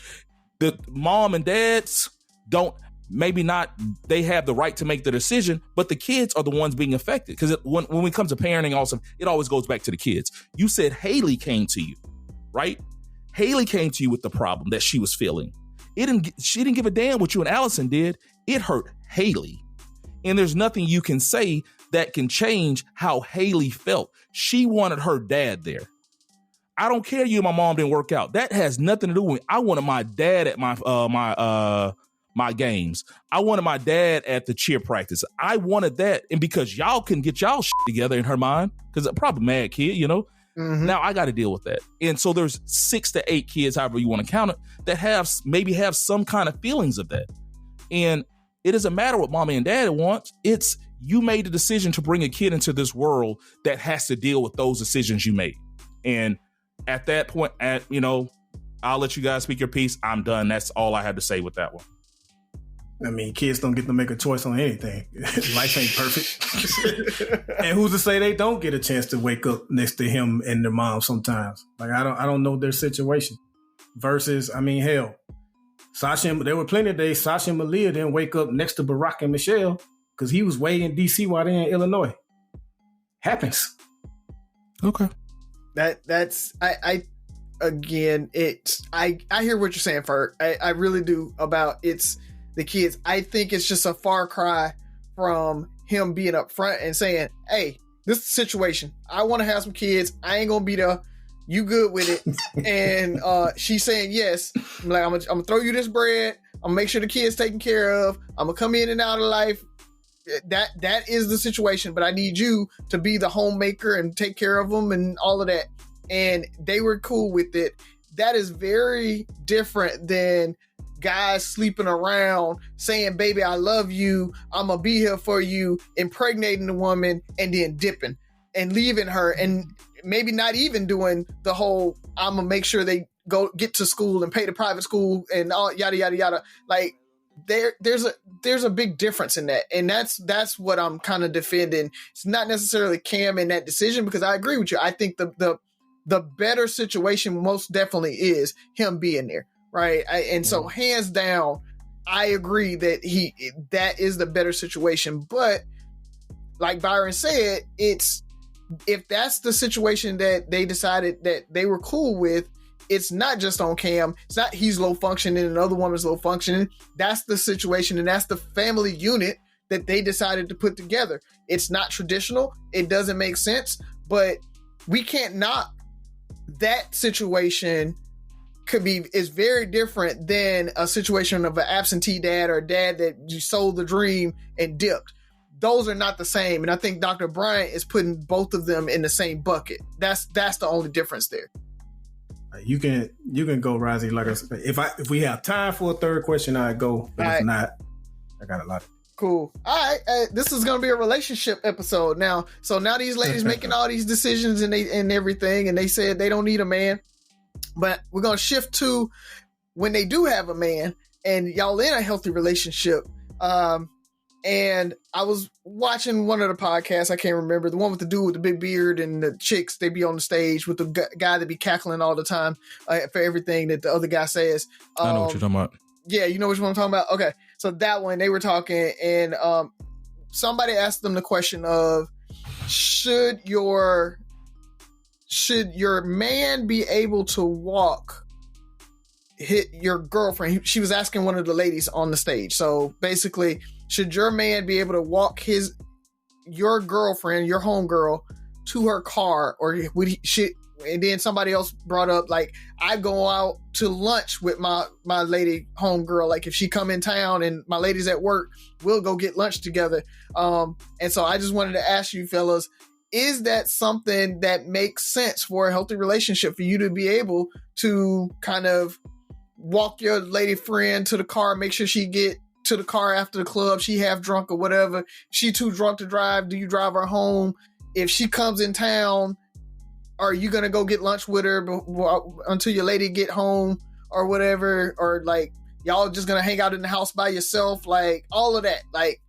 the mom and dads don't, maybe not, they have the right to make the decision, but the kids are the ones being affected. Because when it comes to parenting, also, it always goes back to the kids. You said Haley came to you, right? Haley came to you with the problem that she was feeling. She didn't give a damn what you and Allison did. It hurt Haley. And there's nothing you can say that can change how Haley felt. She wanted her dad there. I don't care you and my mom didn't work out. That has nothing to do with me. I wanted my dad at my games. I wanted my dad at the cheer practice. I wanted that. And because y'all couldn't get y'all shit together in her mind, because probably mad kid, you know. Now I got to deal with that. And so there's 6 to 8 kids, however you want to count it, that have some kind of feelings of that. And it doesn't matter what mommy and daddy want. It's you made the decision to bring a kid into this world that has to deal with those decisions you made. And at that point, I'll let you guys speak your piece. I'm done. That's all I had to say with that one. I mean, kids don't get to make a choice on anything. Life ain't perfect. And who's to say they don't get a chance to wake up next to him and their mom sometimes? Like, I don't know their situation. Versus, I mean, hell, there were plenty of days Sasha and Malia didn't wake up next to Barack and Michelle because he was way in D.C. while they're in Illinois. Happens. Okay. I hear what you're saying, Ferg. I really do about it's the kids. I think it's just a far cry from him being up front and saying, hey, this is the situation. I want to have some kids. I ain't going to be there. You good with it? And she's saying yes. I'm like, I'm gonna throw you this bread. I'm gonna make sure the kid's taken care of. I'm gonna come in and out of life. That is the situation, but I need you to be the homemaker and take care of them and all of that. And they were cool with it. That is very different than guys sleeping around saying, baby, I love you. I'm going to be here for you, impregnating the woman and then dipping and leaving her and maybe not even doing the whole, I'm going to make sure they get to school and pay the private school and all yada, yada, yada. Like there's a big difference in that. And that's what I'm kind of defending. It's not necessarily Cam in that decision because I agree with you. I think the better situation most definitely is him being there. Right. So hands down, I agree that is the better situation. But like Byron said, if that's the situation that they decided that they were cool with, it's not just on Cam. It's not he's low functioning and another woman's low functioning. That's the situation. And that's the family unit that they decided to put together. It's not traditional. It doesn't make sense, but we can't knock that situation is very different than a situation of an absentee dad or a dad that you sold the dream and dipped. Those are not the same. And I think Dr. Bryant is putting both of them in the same bucket. That's the only difference there. You can go, Razi. Like I said, if we have time for a third question, I'd go. But if not, I got a lot. Cool. All right. This is going to be a relationship episode now. So now these ladies making all these decisions and everything, and they said they don't need a man. But we're going to shift to when they do have a man and y'all in a healthy relationship. And I was watching one of the podcasts. I can't remember, the one with the dude with the big beard and the chicks. They be on the stage with the guy that be cackling all the time for everything that the other guy says. I know what you're talking about. Yeah, you know which one I'm talking about? Okay. So that one, they were talking, and somebody asked them the question of, should your man be able to hit your girlfriend? She was asking one of the ladies on the stage. So basically, should your man be able to walk your girlfriend, your homegirl, to her car, or would he? And then somebody else brought up, like, I go out to lunch with my lady homegirl. Like, if she come in town and my lady's at work, we'll go get lunch together. And so I just wanted to ask you fellas, is that something that makes sense for a healthy relationship, for you to be able to kind of walk your lady friend to the car, make sure she get to the car after the club, she half drunk or whatever, she too drunk to drive, do you drive her home? If she comes in town, are you going to go get lunch with her until your lady get home or whatever? Or like, y'all just going to hang out in the house by yourself? Like, all of that. Like,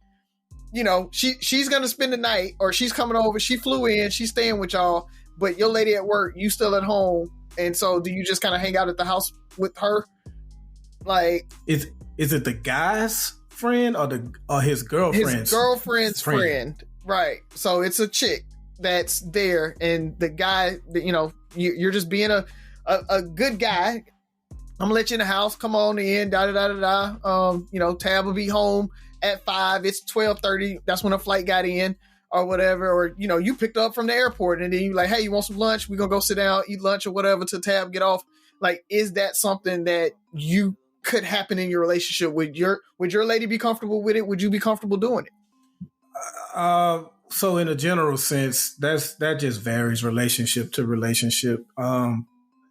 you know, she's going to spend the night, or she's coming over. She flew in, she's staying with y'all, but your lady at work, you still at home. And so do you just kind of hang out at the house with her? Like, is it the guy's friend or his girlfriend's? His girlfriend's friend. Right. So it's a chick that's there, and the guy, you know, you're just being a good guy. I'm gonna let you in the house, come on in, you know, Tab will be home at 5, it's 12:30, that's when a flight got in or whatever, or, you know, you picked up from the airport, and then you like, hey, you want some lunch? We're gonna go sit down, eat lunch or whatever till Tab get off. Like, is that something that you could happen in your relationship? Would your lady be comfortable with it? Would you be comfortable doing it? So in a general sense, that just varies relationship to relationship.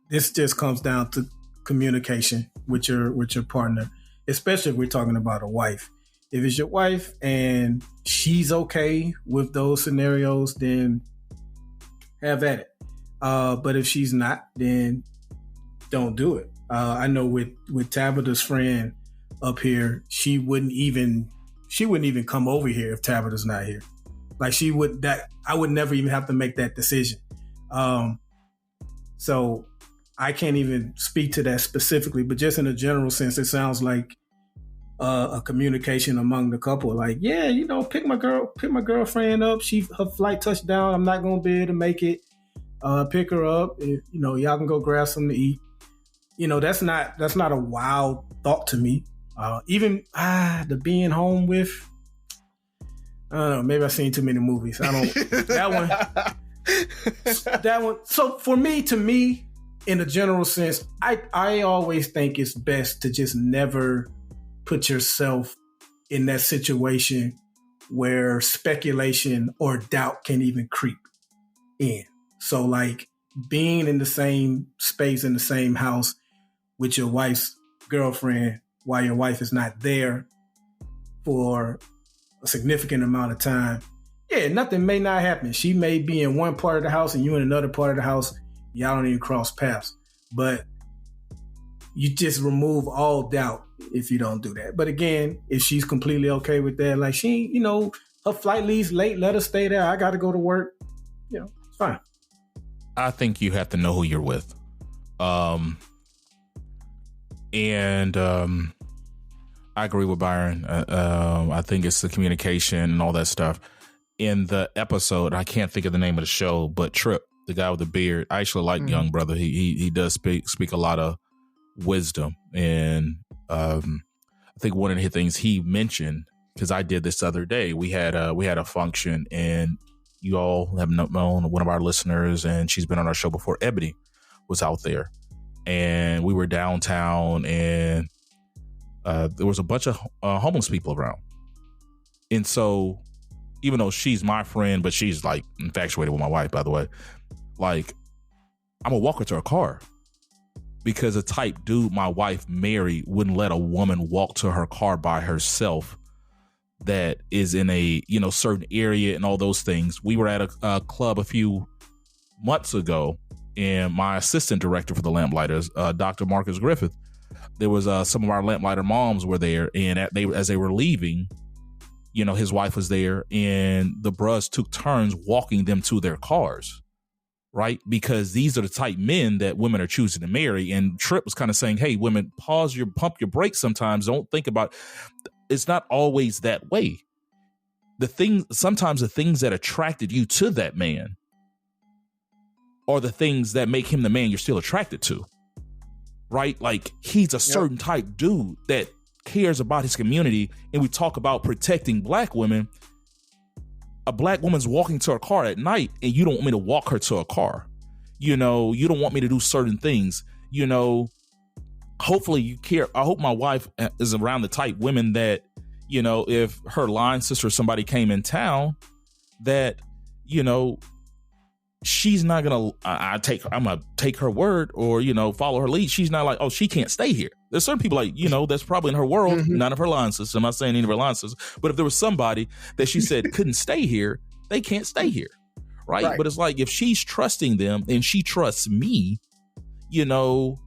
This just comes down to communication with your partner, especially if we're talking about a wife. If it's your wife and she's okay with those scenarios, then have at it. But if she's not, then don't do it. I know with Tabitha's friend up here, she wouldn't even come over here if Tabitha's not here. Like, I would never even have to make that decision. So I can't even speak to that specifically, but just in a general sense, it sounds like a communication among the couple. Like, yeah, you know, pick my girlfriend up. Her flight touched down. I'm not going to be able to make it. Pick her up. You know, y'all can go grab something to eat. You know, that's not a wild thought to me. Even the being home with, I don't know, maybe I've seen too many movies. That one. So to me, in a general sense, I always think it's best to just never put yourself in that situation where speculation or doubt can even creep in. So like, being in the same space, in the same house with your wife's girlfriend while your wife is not there for a significant amount of time, yeah, nothing may not happen. She may be in one part of the house and you in another part of the house. Y'all don't even cross paths. But you just remove all doubt if you don't do that. But again, if she's completely okay with that, like, she, you know, her flight leaves late, let her stay there. I got to go to work. You know, it's fine. I think you have to know who you're with. I agree with Byron. I think it's the communication and all that stuff. In the episode, I can't think of the name of the show, but Trip, the guy with the beard, I actually like Young Brother. He does speak a lot of wisdom. And I think one of the things he mentioned, because I did this the other day, we had a function, and you all have known one of our listeners, and she's been on our show before, Ebony. was out there, and we were downtown, and there was a bunch of homeless people around. And so, even though she's my friend, but she's like infatuated with my wife, by the way, like, I'm gonna walk her to her car, because a type dude my wife married wouldn't let a woman walk to her car by herself that is in a, you know, certain area and all those things. We were at a club a few months ago, and my assistant director for the Lamplighters, Dr. Marcus Griffith, there was some of our Lamplighter moms were there, and as they were leaving, you know, his wife was there, and the bros took turns walking them to their cars, right? Because these are the type men that women are choosing to marry. And Tripp was kind of saying, hey, women, pump your brakes sometimes. Don't think about, it's not always that way. Sometimes the things that attracted you to that man are the things that make him the man you're still attracted to, right? Like, he's a certain type dude that cares about his community. And we talk about protecting black women. A black woman's walking to her car at night, and you don't want me to walk her to a car. You know, you don't want me to do certain things. You know, hopefully you care. I hope my wife is around the type women that, you know, if her line sister or somebody came in town, that, you know, she's not gonna I'm gonna take her word or, you know, follow her lead. She's not like, oh, she can't stay here. There's certain people, like, you know, that's probably in her world, none of her line sisters. I'm not saying any of her line sisters, but if there was somebody that she said couldn't stay here, they can't stay here, right? But it's like, if she's trusting them and she trusts me, you know,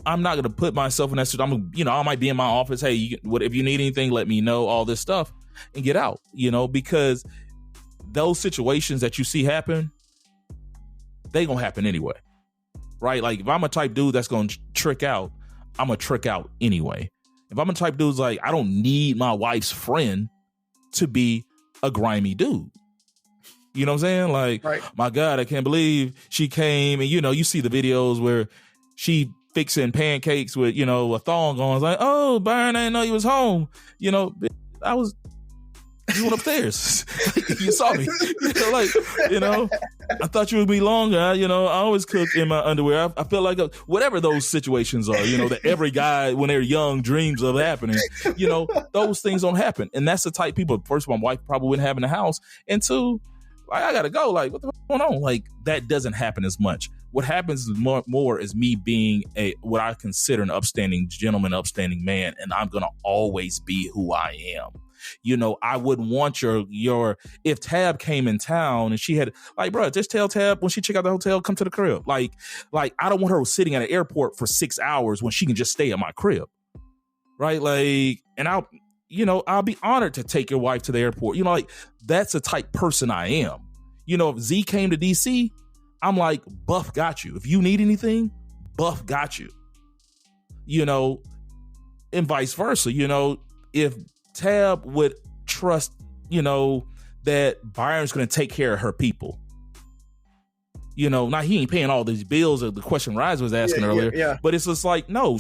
I'm not gonna put myself in that situation. You know, I might be in my office, hey, if you need anything, let me know, all this stuff, and get out, you know, because those situations that you see happen, they gonna happen anyway, right? Like, if I'm a type dude that's gonna trick out, I'm gonna trick out anyway. If I'm a type dude's like, I don't need my wife's friend to be a grimy dude. You know what I'm saying? Like, my God, I can't believe she came, and, you know, you see the videos where she fixing pancakes with, you know, a thong on. It's like, oh, Byron, I didn't know you was home. You know, you went upstairs. You saw me. You know, like, you know, I thought you would be longer. You know, I always cook in my underwear. I feel like whatever those situations are, you know, that every guy when they're young dreams of happening, you know, those things don't happen. And that's the type of people, first, my wife probably wouldn't have in the house. And two, like, I got to go. Like, what the fuck going on? Like, that doesn't happen as much. What happens is more is me being what I consider an upstanding gentleman, upstanding man. And I'm going to always be who I am. You know, I wouldn't want if Tab came in town and she had, like, bro, just tell Tab when she check out the hotel, come to the crib. Like I don't want her sitting at an airport for 6 hours when she can just stay at my crib. Right. Like, and I'll be honored to take your wife to the airport. You know, like, that's the type person I am. You know, if Z came to DC, I'm like, Buff got you. If you need anything, Buff got you. You know, and vice versa. You know, if Tab would trust, you know, that Byron's going to take care of her people. You know, now he ain't paying all these bills, or the question Razi was asking earlier, but it's just like, no,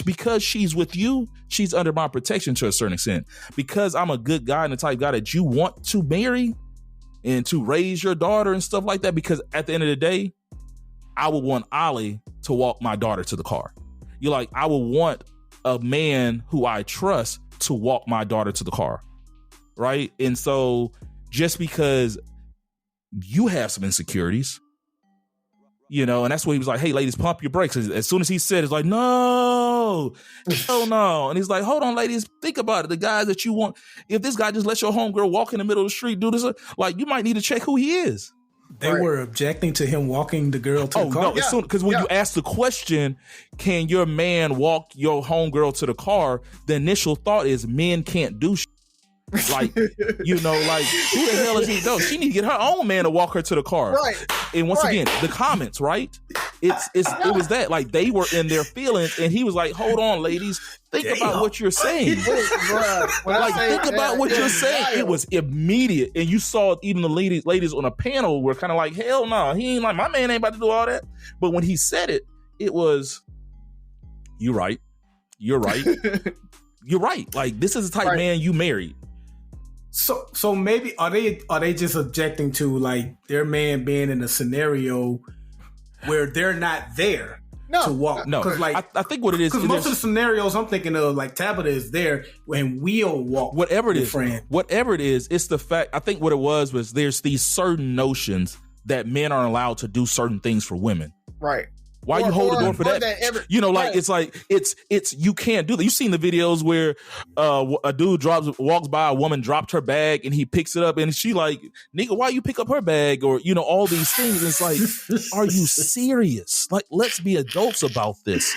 because she's with you, she's under my protection to a certain extent. Because I'm a good guy and the type guy that you want to marry and to raise your daughter and stuff like that, because at the end of the day, I would want Ollie to walk my daughter to the car. You're like, I would want a man who I trust to walk my daughter to the car, right? And so just because you have some insecurities, you know, and that's why he was like, hey, ladies, pump your brakes. As soon as he said, it's like, no, hell no. And he's like, hold on, ladies, think about it. The guys that you want, if this guy just lets your homegirl walk in the middle of the street, do this, like, you might need to check who he is. They were objecting to him walking the girl to the car. No, because when you ask the question, can your man walk your homegirl to the car? The initial thought is men can't do shit. Like, you know, like, who the hell is he? No, she need to get her own man to walk her to the car. Right. And once again, the comments, right? It was that, like, they were in their feelings, and he was like, hold on, ladies, think about what you're saying. Think about what you're saying. It was immediate. And you saw even the ladies on a panel were kind of like, hell no, he ain't, like, my man ain't about to do all that. But when he said it, it was, you're right. You're right. You're right. Like, this is the type man you married. So maybe are they just objecting to, like, their man being in a scenario where they're not there to walk. No, because like I think what it is, because most of the scenarios I'm thinking of, like Tabitha is there when we'll walk. Whatever it is, friend. Whatever it is, it's the fact. I think what it was there's these certain notions that men aren't allowed to do certain things for women. Right. Why you hold the door for that? It's you can't do that. You've seen the videos where a dude walks by a woman, dropped her bag, and he picks it up, and she like, nigga, why you pick up her bag? Or all these things. It's like, are you serious? Like, let's be adults about this.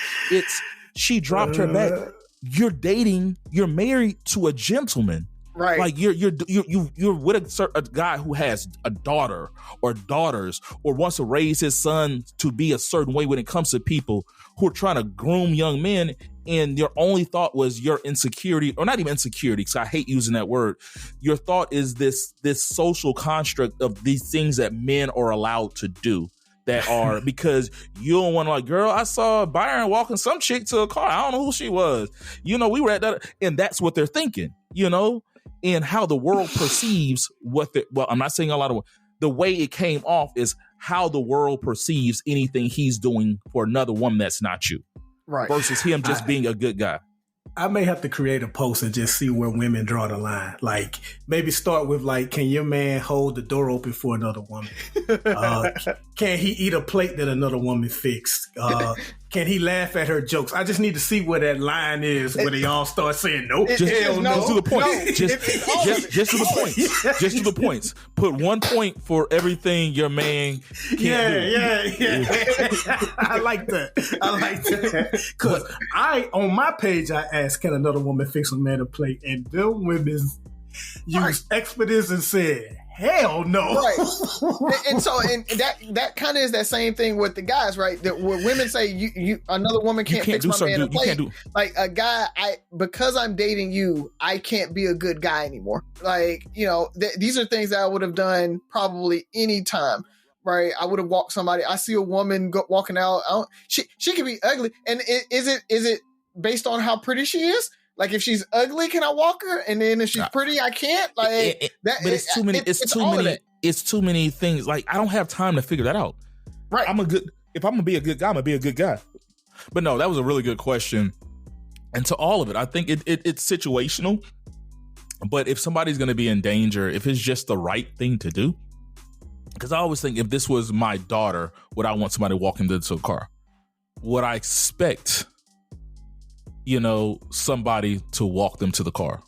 She dropped her bag. You're dating. You're married to a gentleman. Right. Like you're with a guy who has a daughter or daughters or wants to raise his son to be a certain way when it comes to people who are trying to groom young men, and your only thought was your insecurity, or not even insecurity, because I hate using that word. Your thought is this social construct of these things that men are allowed to do. That are because you don't want to, like, girl, I saw Byron walking some chick to a car. I don't know who she was. We were at that, and that's what they're thinking, and how the world perceives I'm not saying a lot of the way it came off is how the world perceives anything he's doing for another woman that's not you. Right. Versus him just being a good guy. I may have to create a post and just see where women draw the line. Like, maybe start with, like, can your man hold the door open for another woman? Can he eat a plate that another woman fixed? Can he laugh at her jokes? I just need to see where that line is where they all start saying no. Just to the point. Just to the points. Just to the points. Put 1 point for everything your man can't do. Yeah. I like that. Because on my page, I asked, can another woman fix a man a plate? And them women used expedience and said, hell no. Right. and that kind of is that same thing with the guys, right? That where women say you another woman can't fix my man a plate. Like a guy, because I'm dating you, I can't be a good guy anymore. Like, these are things that I would have done probably any time. Right, I would have walked somebody. I see a woman walking out. She can be ugly, and is it based on how pretty she is? Like, if she's ugly, can I walk her? And then if she's pretty, I can't. Like, but it's too many. It's too many things. Like, I don't have time to figure that out. Right. If I'm gonna be a good guy, I'm gonna be a good guy. But no, that was a really good question. And to all of it, I think it's situational. But if somebody's gonna be in danger, if it's just the right thing to do. Because I always think, if this was my daughter, would I want somebody walking into a car? Would I expect, somebody to walk them to the car?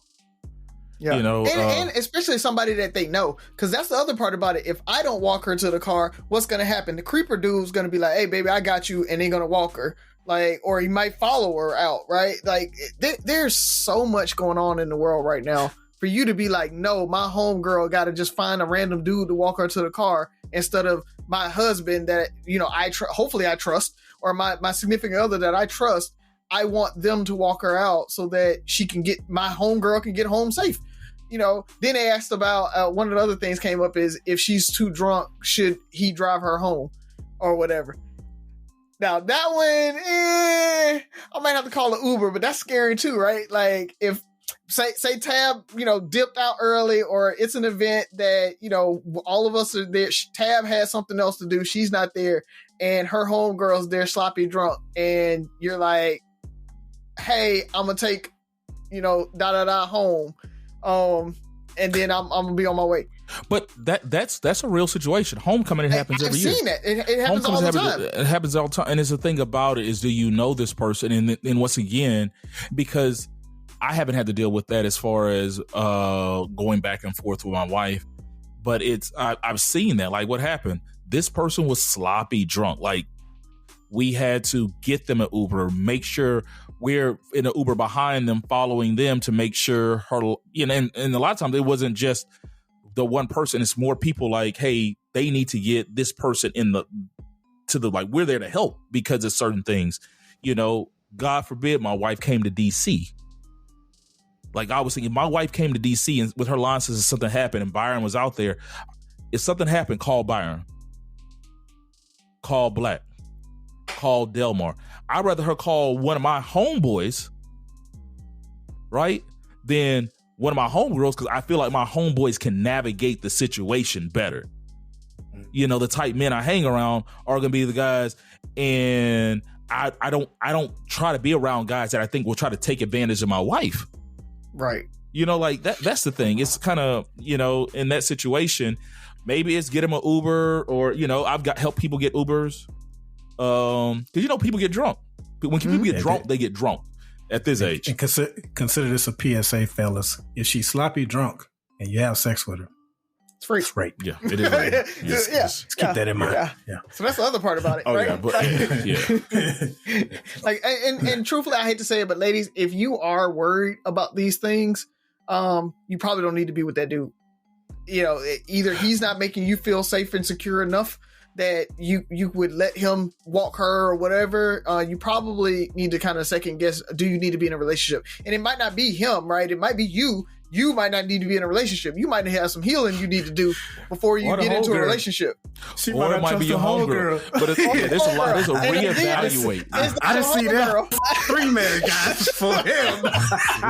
Yeah. And especially somebody that they know. Because that's the other part about it. If I don't walk her to the car, what's going to happen? The creeper dude's going to be like, hey, baby, I got you. And they're going to walk her. Like, or he might follow her out, right? Like, there's so much going on in the world right now. For you to be like, no, my homegirl got to just find a random dude to walk her to the car instead of my husband that, hopefully I trust, or my significant other that I trust. I want them to walk her out so that my homegirl can get home safe. Then they asked about, one of the other things came up is, if she's too drunk, should he drive her home or whatever? Now that one, I might have to call an Uber, but that's scary too, right? Like, if, Say Tab, dipped out early, or it's an event that, all of us are there. Tab has something else to do. She's not there. And her homegirl's there sloppy drunk. And you're like, hey, I'm going to take, home. And then I'm going to be on my way. But that's a real situation. Homecoming, it happens every year. I've seen that. It happens all the time. It happens all the time. And it's the thing about it is, do you know this person? And once again, because I haven't had to deal with that as far as going back and forth with my wife, but I've seen that. Like, what happened? This person was sloppy drunk. Like, we had to get them an Uber, make sure we're in an Uber behind them, following them to make sure her, and a lot of times it wasn't just the one person. It's more people like, hey, they need to get this person like, we're there to help because of certain things. God forbid my wife came to DC. Like, I was thinking, if my wife came to DC and with her line says something happened and Byron was out there, if something happened, call Byron. Call Black. Call Delmar. I'd rather her call one of my homeboys, right, than one of my homegirls, because I feel like my homeboys can navigate the situation better. You know, the type men I hang around are going to be the guys, and I don't try to be around guys that I think will try to take advantage of my wife. Right. You know, like that's the thing. It's kind of, you know, in that situation, maybe it's get him an Uber, or, you know, I've got help people get Ubers. Because, you know, people get drunk. When people get drunk, they get drunk at this age. And consider this a PSA, fellas. If she's sloppy drunk and you have sex with her, it's free. It's rape. Yeah, it is rape. Yes, Just keep that in mind. Yeah. So that's the other part about it, Oh, right? yeah, but, yeah. Like, and truthfully, I hate to say it, but ladies, if you are worried about these things, you probably don't need to be with that dude. You know, either he's not making you feel safe and secure enough that you would let him walk her or whatever. You probably need to kind of second guess, do you need to be in a relationship? And it might not be him, right? It might be you. You might not need to be in a relationship. You might have some healing you need to do before you get into a relationship. Or it might be your homegirl. But there's a lot. There's a reevaluate. I didn't see that. 3 married guys for him.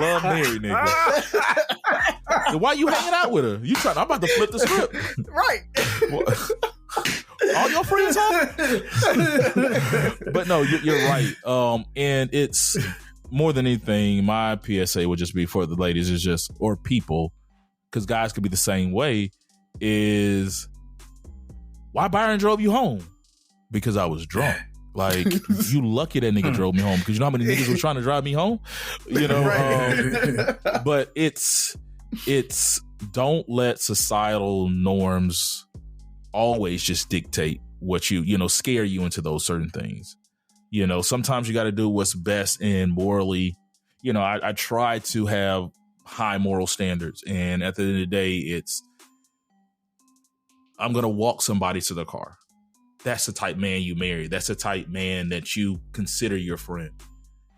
Love Mary, nigga. So why you hanging out with her? I'm about to flip the script. Right. All your friends home? But no, you're right. And it's more than anything, my PSA would just be for the ladies is just, or people, because guys could be the same way, is why Byron drove you home? Because I was drunk. Like, you lucky that nigga drove me home, because you know how many niggas were trying to drive me home? You know, Right. But it's don't let societal norms always just dictate what you know, scare you into those certain things. You know, sometimes you got to do what's best and morally, you know, I try to have high moral standards. And at the end of the day, I'm going to walk somebody to the car. That's the type man you marry. That's the type man that you consider your friend.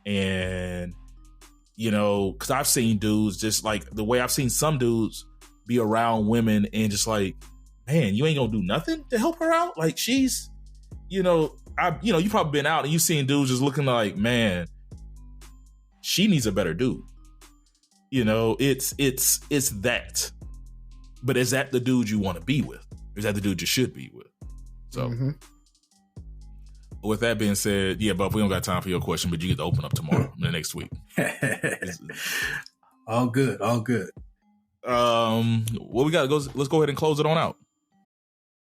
And, you know, because I've seen dudes just like the way I've seen some dudes be around women and just like, man, you ain't gonna do nothing to help her out. Like, she's, you know, you probably been out and you seen dudes just looking like, man, she needs a better dude. You know, it's that. But is that the dude you want to be with? Is that the dude you should be with? So, with that being said, yeah, Buff, we don't got time for your question, but you get to open up tomorrow, next week. All good. What we got? Let's go ahead and close it on out.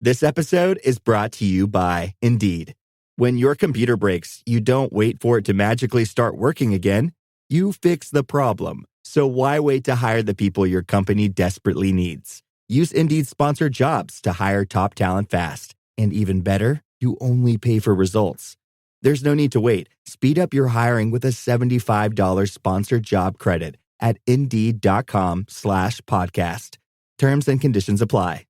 This episode is brought to you by Indeed. When your computer breaks, you don't wait for it to magically start working again. You fix the problem. So why wait to hire the people your company desperately needs? Use Indeed's sponsored jobs to hire top talent fast. And even better, you only pay for results. There's no need to wait. Speed up your hiring with a $75 sponsored job credit at Indeed.com/podcast. Terms and conditions apply.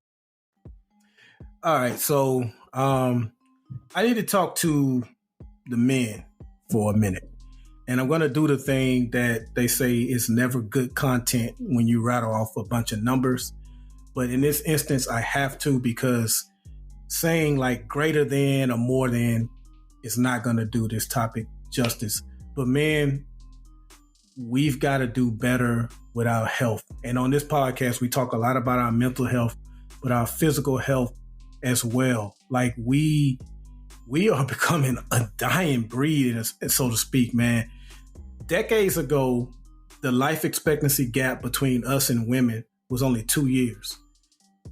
All right, so I need to talk to the men for a minute. And I'm going to do the thing that they say is never good content when you rattle off a bunch of numbers. But in this instance, I have to, because saying like greater than or more than is not going to do this topic justice. But man, we've got to do better with our health. And on this podcast, we talk a lot about our mental health, but our physical health as well. Like we are becoming a dying breed, so to speak, man. Decades ago, the life expectancy gap between us and women was only 2 years.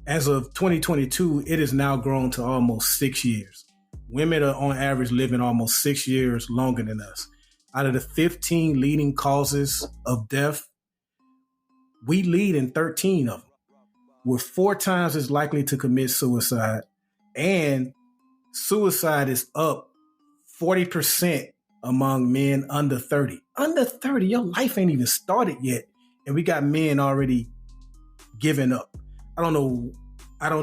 As of 2022, it has now grown to almost 6 years. Women are on average living almost 6 years longer than us. Out of the 15 leading causes of death, we lead in 13 of them. We're 4 times as likely to commit suicide, and suicide is up 40% among men under 30. Under 30, your life ain't even started yet, and we got men already giving up. I don't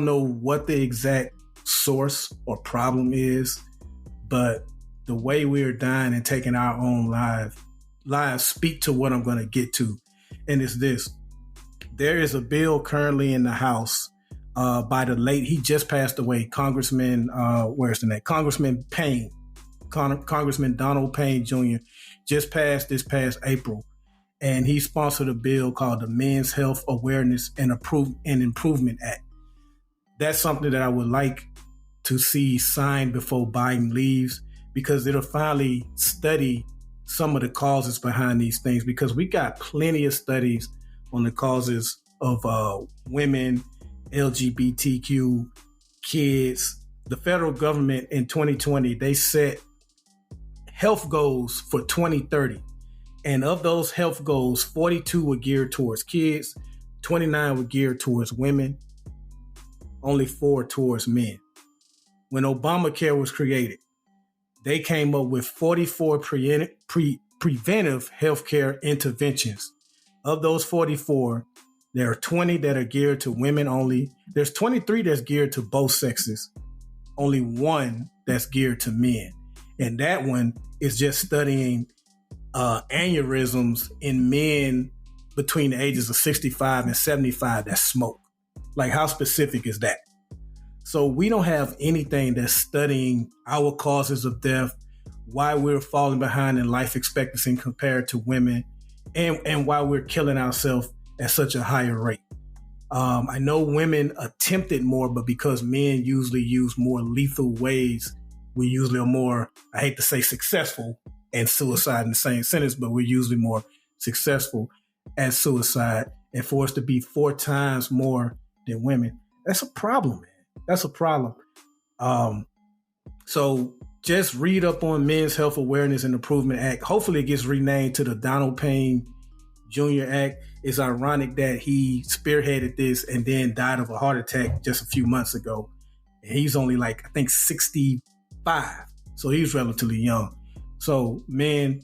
know what the exact source or problem is, but the way we're dying and taking our own lives speak to what I'm going to get to. And it's this. There is a bill currently in the House by the late, he just passed away, Congressman, Congressman Payne, Congressman Donald Payne Jr. just passed this past April. And he sponsored a bill called the Men's Health Awareness and Improvement Act. That's something that I would like to see signed before Biden leaves, because it'll finally study some of the causes behind these things, because we got plenty of studies on the causes of women, LGBTQ, kids. The federal government in 2020, they set health goals for 2030. And of those health goals, 42 were geared towards kids, 29 were geared towards women, only 4 towards men. When Obamacare was created, they came up with 44 preventive healthcare interventions. Of those 44, there are 20 that are geared to women only. There's 23 that's geared to both sexes. Only 1 that's geared to men. And that one is just studying aneurysms in men between the ages of 65 and 75 that smoke. Like, how specific is that? So we don't have anything that's studying our causes of death, why we're falling behind in life expectancy compared to women, and why we're killing ourselves at such a higher rate. I know women attempted more, but because men usually use more lethal ways, we usually are more, I hate to say successful and suicide in the same sentence, but we're usually more successful at suicide. And for us to be 4 times more than women, that's a problem, man. That's a problem. So just read up on Men's Health Awareness and Improvement Act. Hopefully it gets renamed to the Donald Payne Jr. Act. It's ironic that he spearheaded this and then died of a heart attack just a few months ago. And he's only like, I think 65. So he's relatively young. So men,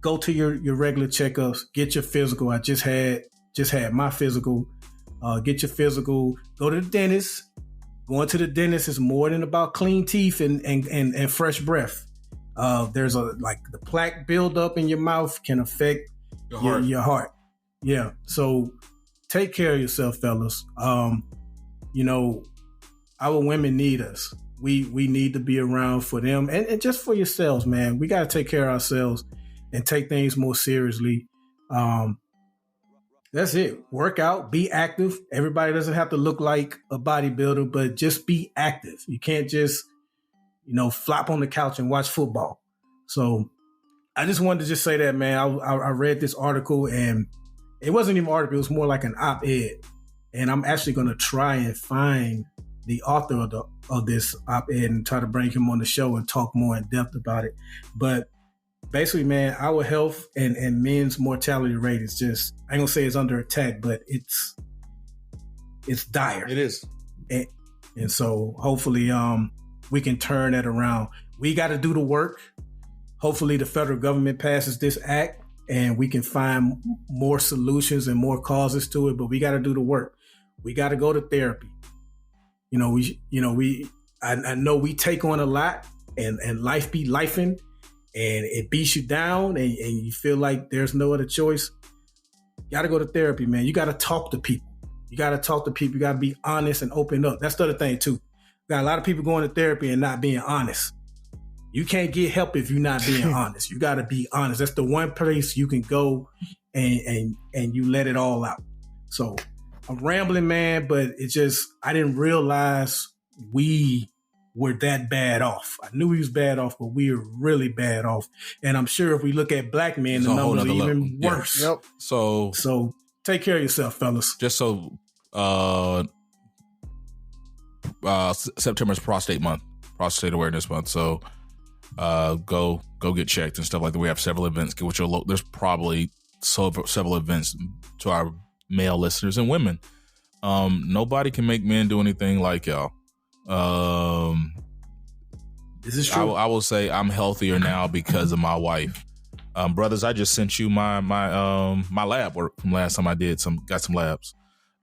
go to your regular checkups, get your physical. I just had my physical. Get your physical, go to the dentist. Going to the dentist is more than about clean teeth and fresh breath. There's the plaque buildup in your mouth can affect your heart. Yeah. So take care of yourself, fellas. Our women need us. We need to be around for them and just for yourselves, man. We got to take care of ourselves and take things more seriously. That's it. Work out, be active. Everybody doesn't have to look like a bodybuilder, but just be active. You can't just, flop on the couch and watch football. So I just wanted to just say that, man. I read this article, and it wasn't even an article. It was more like an op-ed. And I'm actually going to try and find the author of this op-ed and try to bring him on the show and talk more in depth about it. But basically, man, our health and men's mortality rate is just, I ain't gonna say it's under attack, but it's dire. It is. And so hopefully we can turn that around. We got to do the work. Hopefully the federal government passes this act and we can find more solutions and more causes to it, but we got to do the work. We got to go to therapy. I know we take on a lot and life be lifing, and it beats you down and you feel like there's no other choice. You got to go to therapy, man. You got to talk to people. You got to be honest and open up. That's the other thing too. Got a lot of people going to therapy and not being honest. You can't get help if you're not being honest. You got to be honest. That's the one place you can go and you let it all out. So I'm rambling, man, but it's just, I didn't realize we were that bad off. I knew we was bad off, but we were really bad off. And I'm sure if we look at black men, the numbers are even worse. Yeah. Yep. So take care of yourself, fellas. Just so September is prostate awareness month. So go get checked and stuff like that. We have several events. There's probably several events to our male listeners and women. Nobody can make men do anything like y'all. This is true. I will say I'm healthier now because of my wife. Brothers, I just sent you my lab work from last time I got some labs.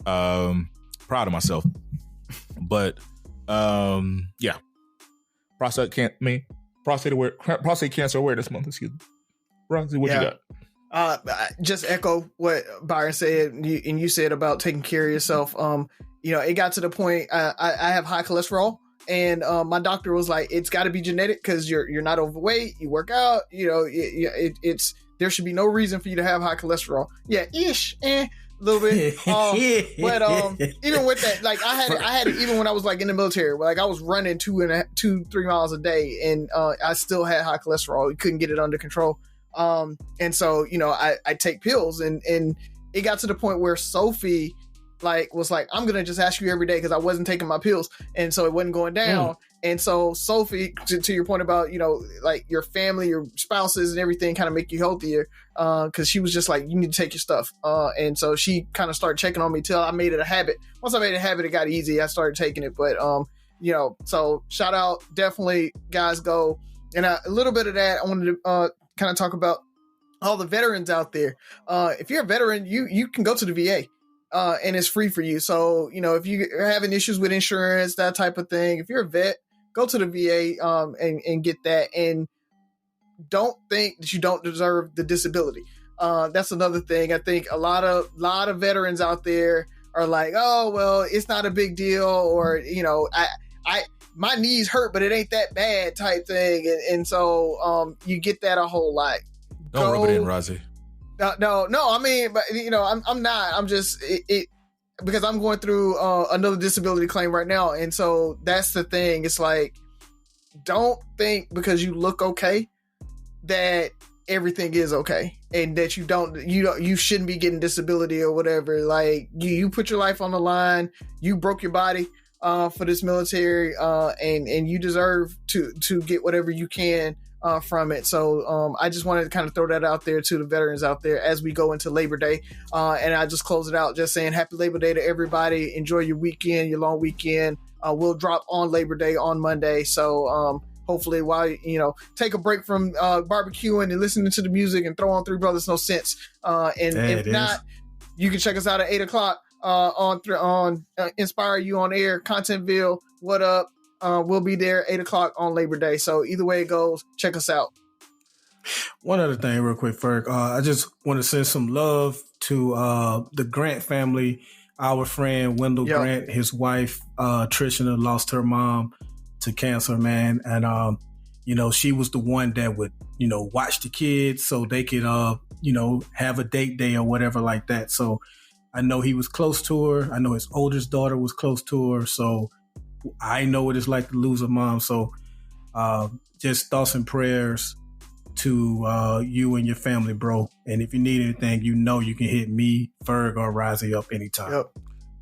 Proud of myself. But yeah. Prostate cancer awareness month, excuse me. Razi, what you got? Just echo what Byron said, and you said about taking care of yourself. It got to the point I have high cholesterol, and my doctor was like, "It's got to be genetic because you're not overweight, you work out. It's there should be no reason for you to have high cholesterol. Yeah, a little bit. But even with that, like I had it even when I was like in the military, where like I was running 2-3 miles a day, and I still had high cholesterol. We couldn't get it under control. And so, you know, I take pills, and it got to the point where Sophie was like, I'm going to just ask you every day, because I wasn't taking my pills. And so it wasn't going down. And so Sophie, to your point about, you know, like your family, your spouses and everything kind of make you healthier. Cause she was just like, you need to take your stuff. And so she kind of started checking on me till I made it a habit. Once I made it a habit, it got easy. I started taking it, but, you know, so shout out, definitely guys, go. And a little bit of that, I wanted to, kind of talk about all the veterans out there. If you're a veteran, you can go to the VA. And it's free for you. So, you know, if you're having issues with insurance, that type of thing, if you're a vet, go to the VA and get that. And don't think that you don't deserve the disability. That's another thing. I think a lot of veterans out there are like, oh, well, it's not a big deal, or, you know, my knees hurt, but it ain't that bad type thing. And so you get that a whole lot. Don't rub it in, Razi. No. I mean, but you know, I'm not. I'm just it because I'm going through another disability claim right now, and so that's the thing. It's like, don't think because you look okay that everything is okay, and that you shouldn't be getting disability or whatever. Like you put your life on the line. You broke your body for this military, and you deserve to get whatever you can from it. So I just wanted to kind of throw that out there to the veterans out there as we go into Labor Day. And I just close it out just saying happy Labor Day to everybody. Enjoy your weekend, your long weekend. We'll drop on Labor Day on Monday. So hopefully while, you know, take a break from barbecuing and listening to the music and throw on Three Brothers No Sense. And if not, you can check us out at 8:00 on Inspire You on Air, Contentville. What up? We'll be there 8:00 on Labor Day. So either way it goes, check us out. One other thing real quick, Ferg. I just want to send some love to the Grant family. Our friend Wendell Grant, his wife, Trishna, lost her mom to cancer, man. And, you know, she was the one that would, you know, watch the kids so they could, you know, have a date day or whatever like that. So I know he was close to her. I know his oldest daughter was close to her. So I know what it's like to lose a mom. So just thoughts and prayers to you and your family, bro. And if you need anything, you know you can hit me, Ferg, or Razi up anytime. Yep.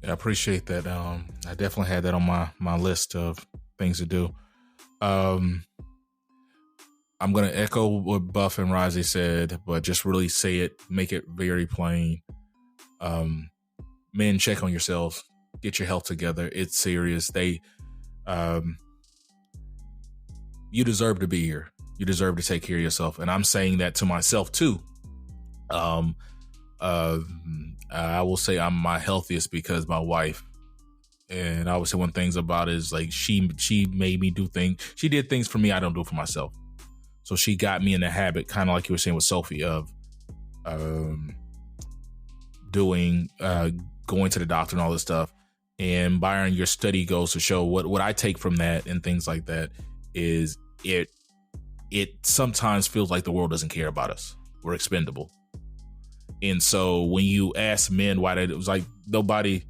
Yeah, I appreciate that. I definitely had that on my list of things to do. I'm going to echo what Buff and Razi said, but just really say it, make it very plain. Men, check on yourselves. Get your health together. It's serious. You deserve to be here. You deserve to take care of yourself. And I'm saying that to myself too. I will say I'm my healthiest because my wife, and I would say one things about it is like, she made me do things. She did things for me I don't do for myself. So she got me in the habit, kind of like you were saying with Sophie, of going to the doctor and all this stuff. And Byron, your study goes to show what I take from that and things like that is it sometimes feels like the world doesn't care about us. We're expendable. And so when you ask men why it was like nobody,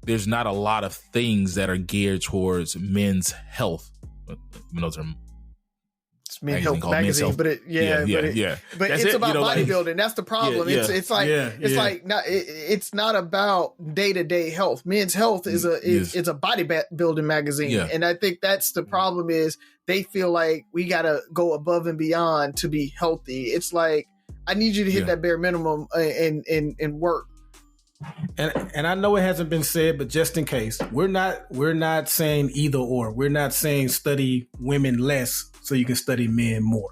there's not a lot of things that are geared towards men's health. You know, it's Men's Health magazine, but but it's about bodybuilding. That's the problem. It's not about day-to-day health. Men's Health is a bodybuilding magazine, and I think that's the problem. Is they feel like we gotta go above and beyond to be healthy. It's like, I need you to hit that bare minimum and work. And I know it hasn't been said, but just in case, we're not saying either or. We're not saying study women less so you can study men more.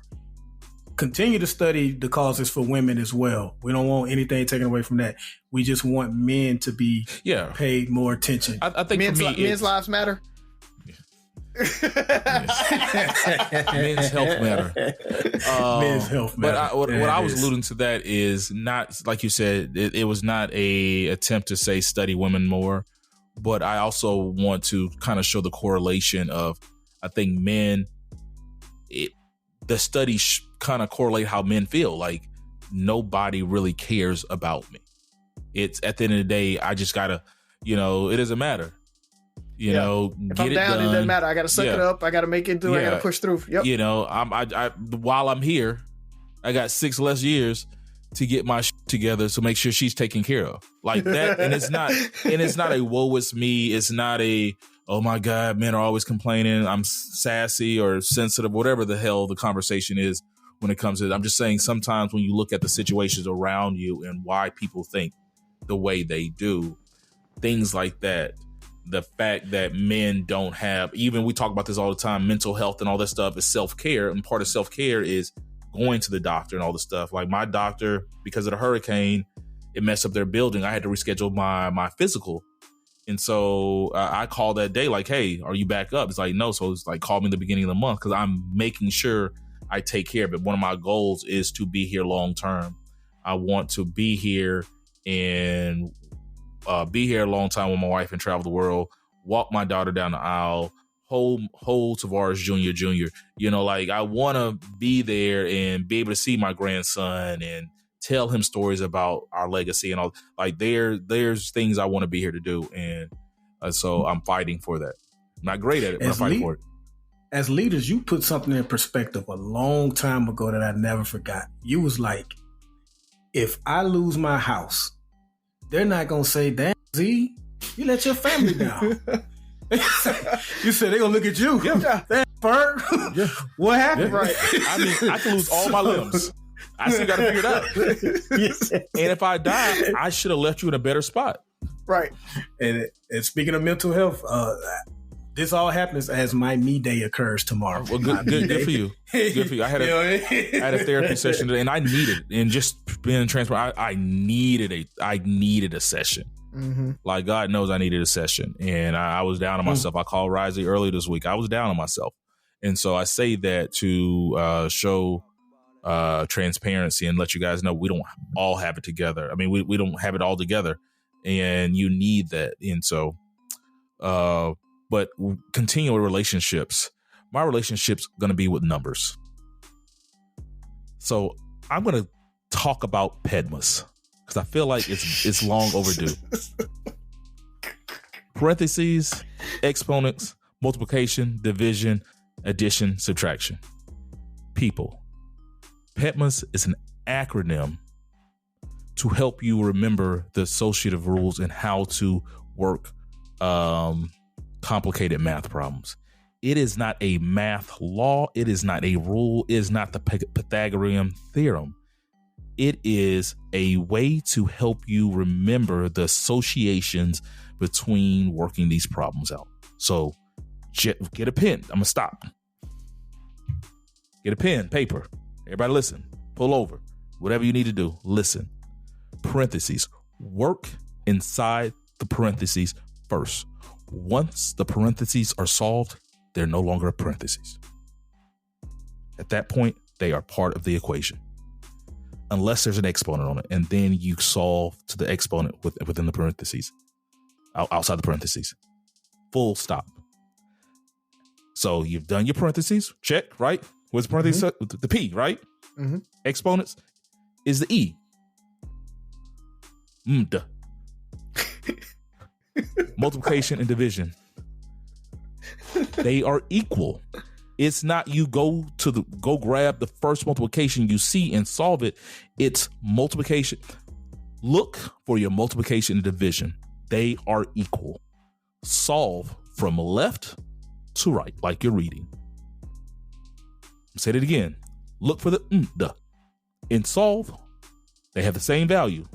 Continue to study the causes for women as well. We don't want anything taken away from that. We just want men to be paid more attention. I think men's lives matter. Men's health matter. Men's health matter. But what I was alluding to that is not, like you said, it was not a attempt to say study women more, but I also want to kind of show the correlation of, I think men, the studies kind of correlate how men feel. Like nobody really cares about me. It's at the end of the day, I just gotta, it doesn't matter. You know, if get I'm it down, done. it doesn't matter. I gotta suck it up. I gotta make it through. I gotta push through. Yep. While I'm here, I got 6 less years to get my together to make sure she's taken care of, like that. And it's not a woe is me. It's not a, oh my God, men are always complaining, I'm sassy or sensitive, whatever the hell the conversation is when it comes to it. I'm just saying sometimes when you look at the situations around you and why people think the way they do, things like that, the fact that men don't have, even we talk about this all the time, mental health and all that stuff is self-care. And part of self-care is going to the doctor and all this stuff. Like my doctor, because of the hurricane, it messed up their building. I had to reschedule my physical. And so I called that day like, hey, are you back up? It's like, no. So it's like, call me in the beginning of the month because I'm making sure I take care of it. One of my goals is to be here long term. I want to be here and be here a long time with my wife and travel the world, walk my daughter down the aisle, hold Tavares Jr. Like I want to be there and be able to see my grandson and tell him stories about our legacy and all. Like there's things I want to be here to do. And so I'm fighting for that. I'm not great at it, but I'm fighting for it. As leaders, you put something in perspective a long time ago that I never forgot. You was like, if I lose my house, they're not going to say, damn, Z, you let your family down. You said they're going to look at you. Yeah. Damn, Ferg. Yeah. What happened? Yeah. Right. I mean, I can lose all my limbs. I still got to figure it out. Yes. And if I die, I should have left you in a better spot. Right. And speaking of mental health, this all happens as my me day occurs tomorrow. Well, good for you. Good for you. I had a therapy session today, and I needed it. And just being transparent, I needed a session. Mm-hmm. Like God knows I needed a session, and I was down on myself. I called Razi earlier this week. I was down on myself, and so I say that to show transparency and let you guys know we don't all have it together. I mean, we don't have it all together, and you need that. And so, but continual relationships. My relationship's going to be with numbers. So I'm going to talk about PEDMAS because I feel like it's long overdue. Parentheses, exponents, multiplication, division, addition, subtraction. People. PEDMAS is an acronym to help you remember the associative rules and how to work complicated math problems. It is not a math law. It is not a rule. It is not the Pythagorean theorem. It is a way to help you remember the associations between working these problems out. So get a pen. I'm going to stop. Get a pen, paper. Everybody listen. Pull over. Whatever you need to do, listen. Parentheses. Work inside the parentheses first. Once the parentheses are solved, they're no longer parentheses. At that point, they are part of the equation. Unless there's an exponent on it, and then you solve to the exponent within the parentheses, outside the parentheses. Full stop. So you've done your parentheses, check, right? What's the parentheses? Mm-hmm. The P, right? Mm-hmm. Exponents is the E. Duh. Multiplication and division. They are equal. It's not you go grab the first multiplication you see and solve it. It's multiplication. Look for your multiplication and division. They are equal. Solve from left to right, like you're reading. Say it again. Look for the duh. And solve. They have the same value.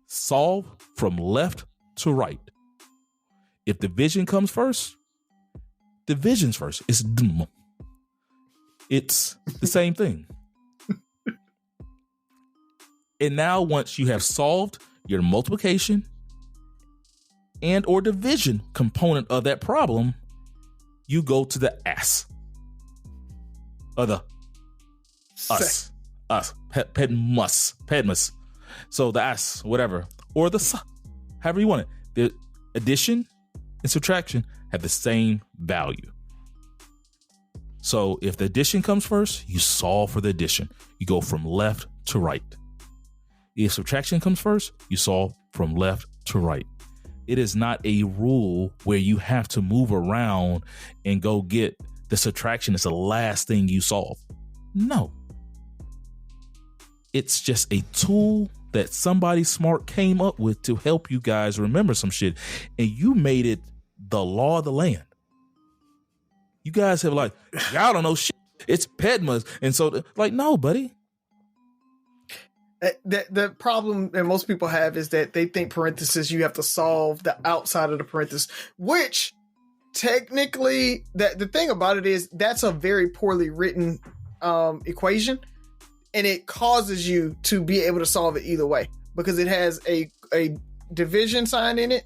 Solve from left to right. If division comes first, division's first. It's the same thing. And now once you have solved your multiplication and or division component of that problem, you go to the S. Or the us. PEDMAS. So the S, whatever. Or the S, however you want it. The addition and subtraction have the same value. So if the addition comes first, you solve for the addition. You go from left to right. If subtraction comes first, you solve from left to right. It is not a rule where you have to move around and go get the subtraction is the last thing you solve. No. It's just a tool that somebody smart came up with to help you guys remember some shit. And you made it the law of the land. You guys have like, y'all don't know shit. It's PEDMAS. And so like, no, buddy. The problem that most people have is that they think parentheses, you have to solve the outside of the parenthesis, which technically the thing about it is that's a very poorly written equation, and it causes you to be able to solve it either way because it has a division sign in it,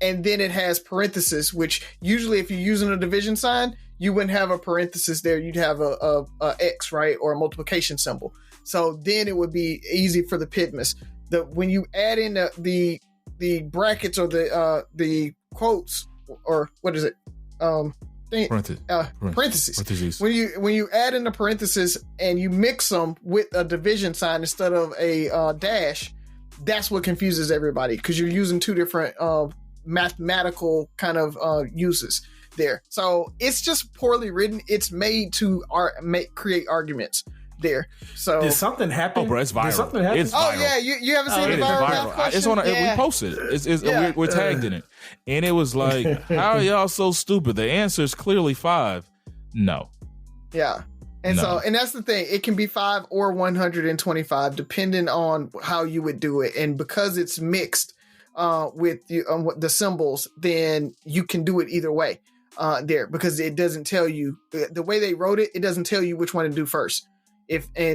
and then it has parentheses, which usually if you're using a division sign, you wouldn't have a parenthesis there. You'd have a X, right, or a multiplication symbol. So then it would be easy for the PEDMAS. When you add in the brackets or the quotes, or what is it? Parentheses. When you add in the parentheses and you mix them with a division sign instead of a dash, that's what confuses everybody because you're using two different mathematical kind of uses there. So it's just poorly written. It's made to create arguments there. So did something happen? Oh, bro, it's viral. Did something happen? It's viral. Oh yeah, you haven't seen the It is viral viral. question? It's on. Yeah. We posted it. We're tagged in it, and it was like, how are y'all so stupid? The answer is clearly 5. No. Yeah. And No. so that's the thing. It can be 5 or 125, depending on how you would do it. And because it's mixed with the symbols, then you can do it either way there because it doesn't tell you the way they wrote it. It doesn't tell you which one to do first.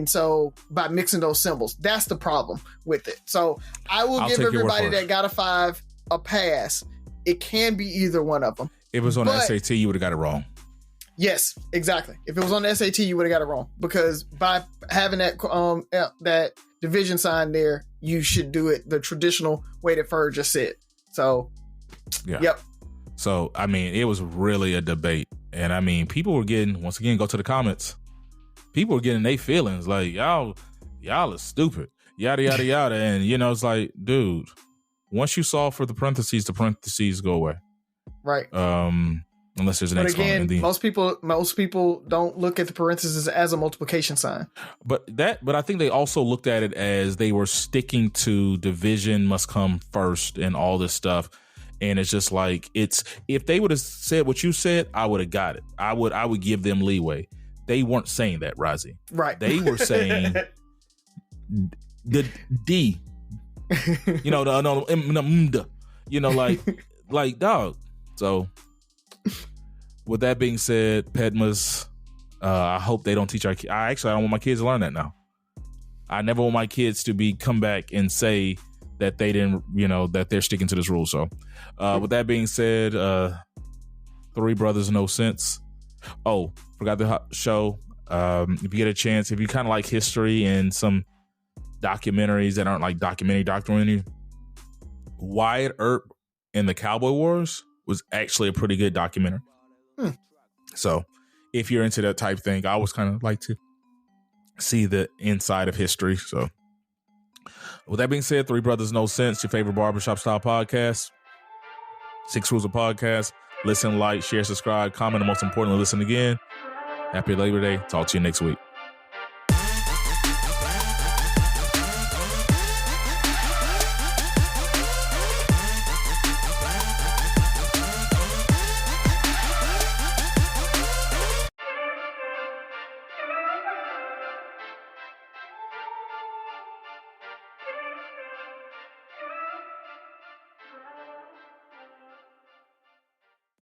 So by mixing those symbols, that's the problem with it. So I'll give everybody that got a 5 a pass. It can be either one of them. If it was on the SAT, you would have got it wrong. Yes, exactly. If it was on the SAT, you would have got it wrong because by having that division sign there, you should do it the traditional way that Ferg just said. So, yeah. Yep. So, I mean, it was really a debate. And I mean, people were getting, once again, go to the comments. People were getting their feelings like, y'all are stupid, yada, yada, yada. And, it's like, dude, once you solve for the parentheses go away. Right. Unless there's an But X again, on it. most people don't look at the parentheses as a multiplication sign. But I think they also looked at it as they were sticking to division must come first and all this stuff. And it's just like, if they would have said what you said, I would have got it. I would give them leeway. They weren't saying that, Razi. Right. They were saying the D. Like dog. So with that being said, PEDMAS, I hope they don't teach our kids. I don't want my kids to learn that now. I never want my kids to come back and say that they didn't, that they're sticking to this rule. So with that being said, 3 Brothers No Sense. Oh, forgot the show. If you get a chance, if you kind of like history and some documentaries that aren't like documentary, Wyatt Earp and the Cowboy Wars was actually a pretty good documentary. So if you're into that type thing, I always kind of like to see the inside of history. So with that being said, 3 Brothers No Sense, your favorite barbershop style podcast. 6 Rules of Podcast. Listen, like, share, subscribe, comment, and most importantly, listen again. Happy Labor Day. Talk to you next week.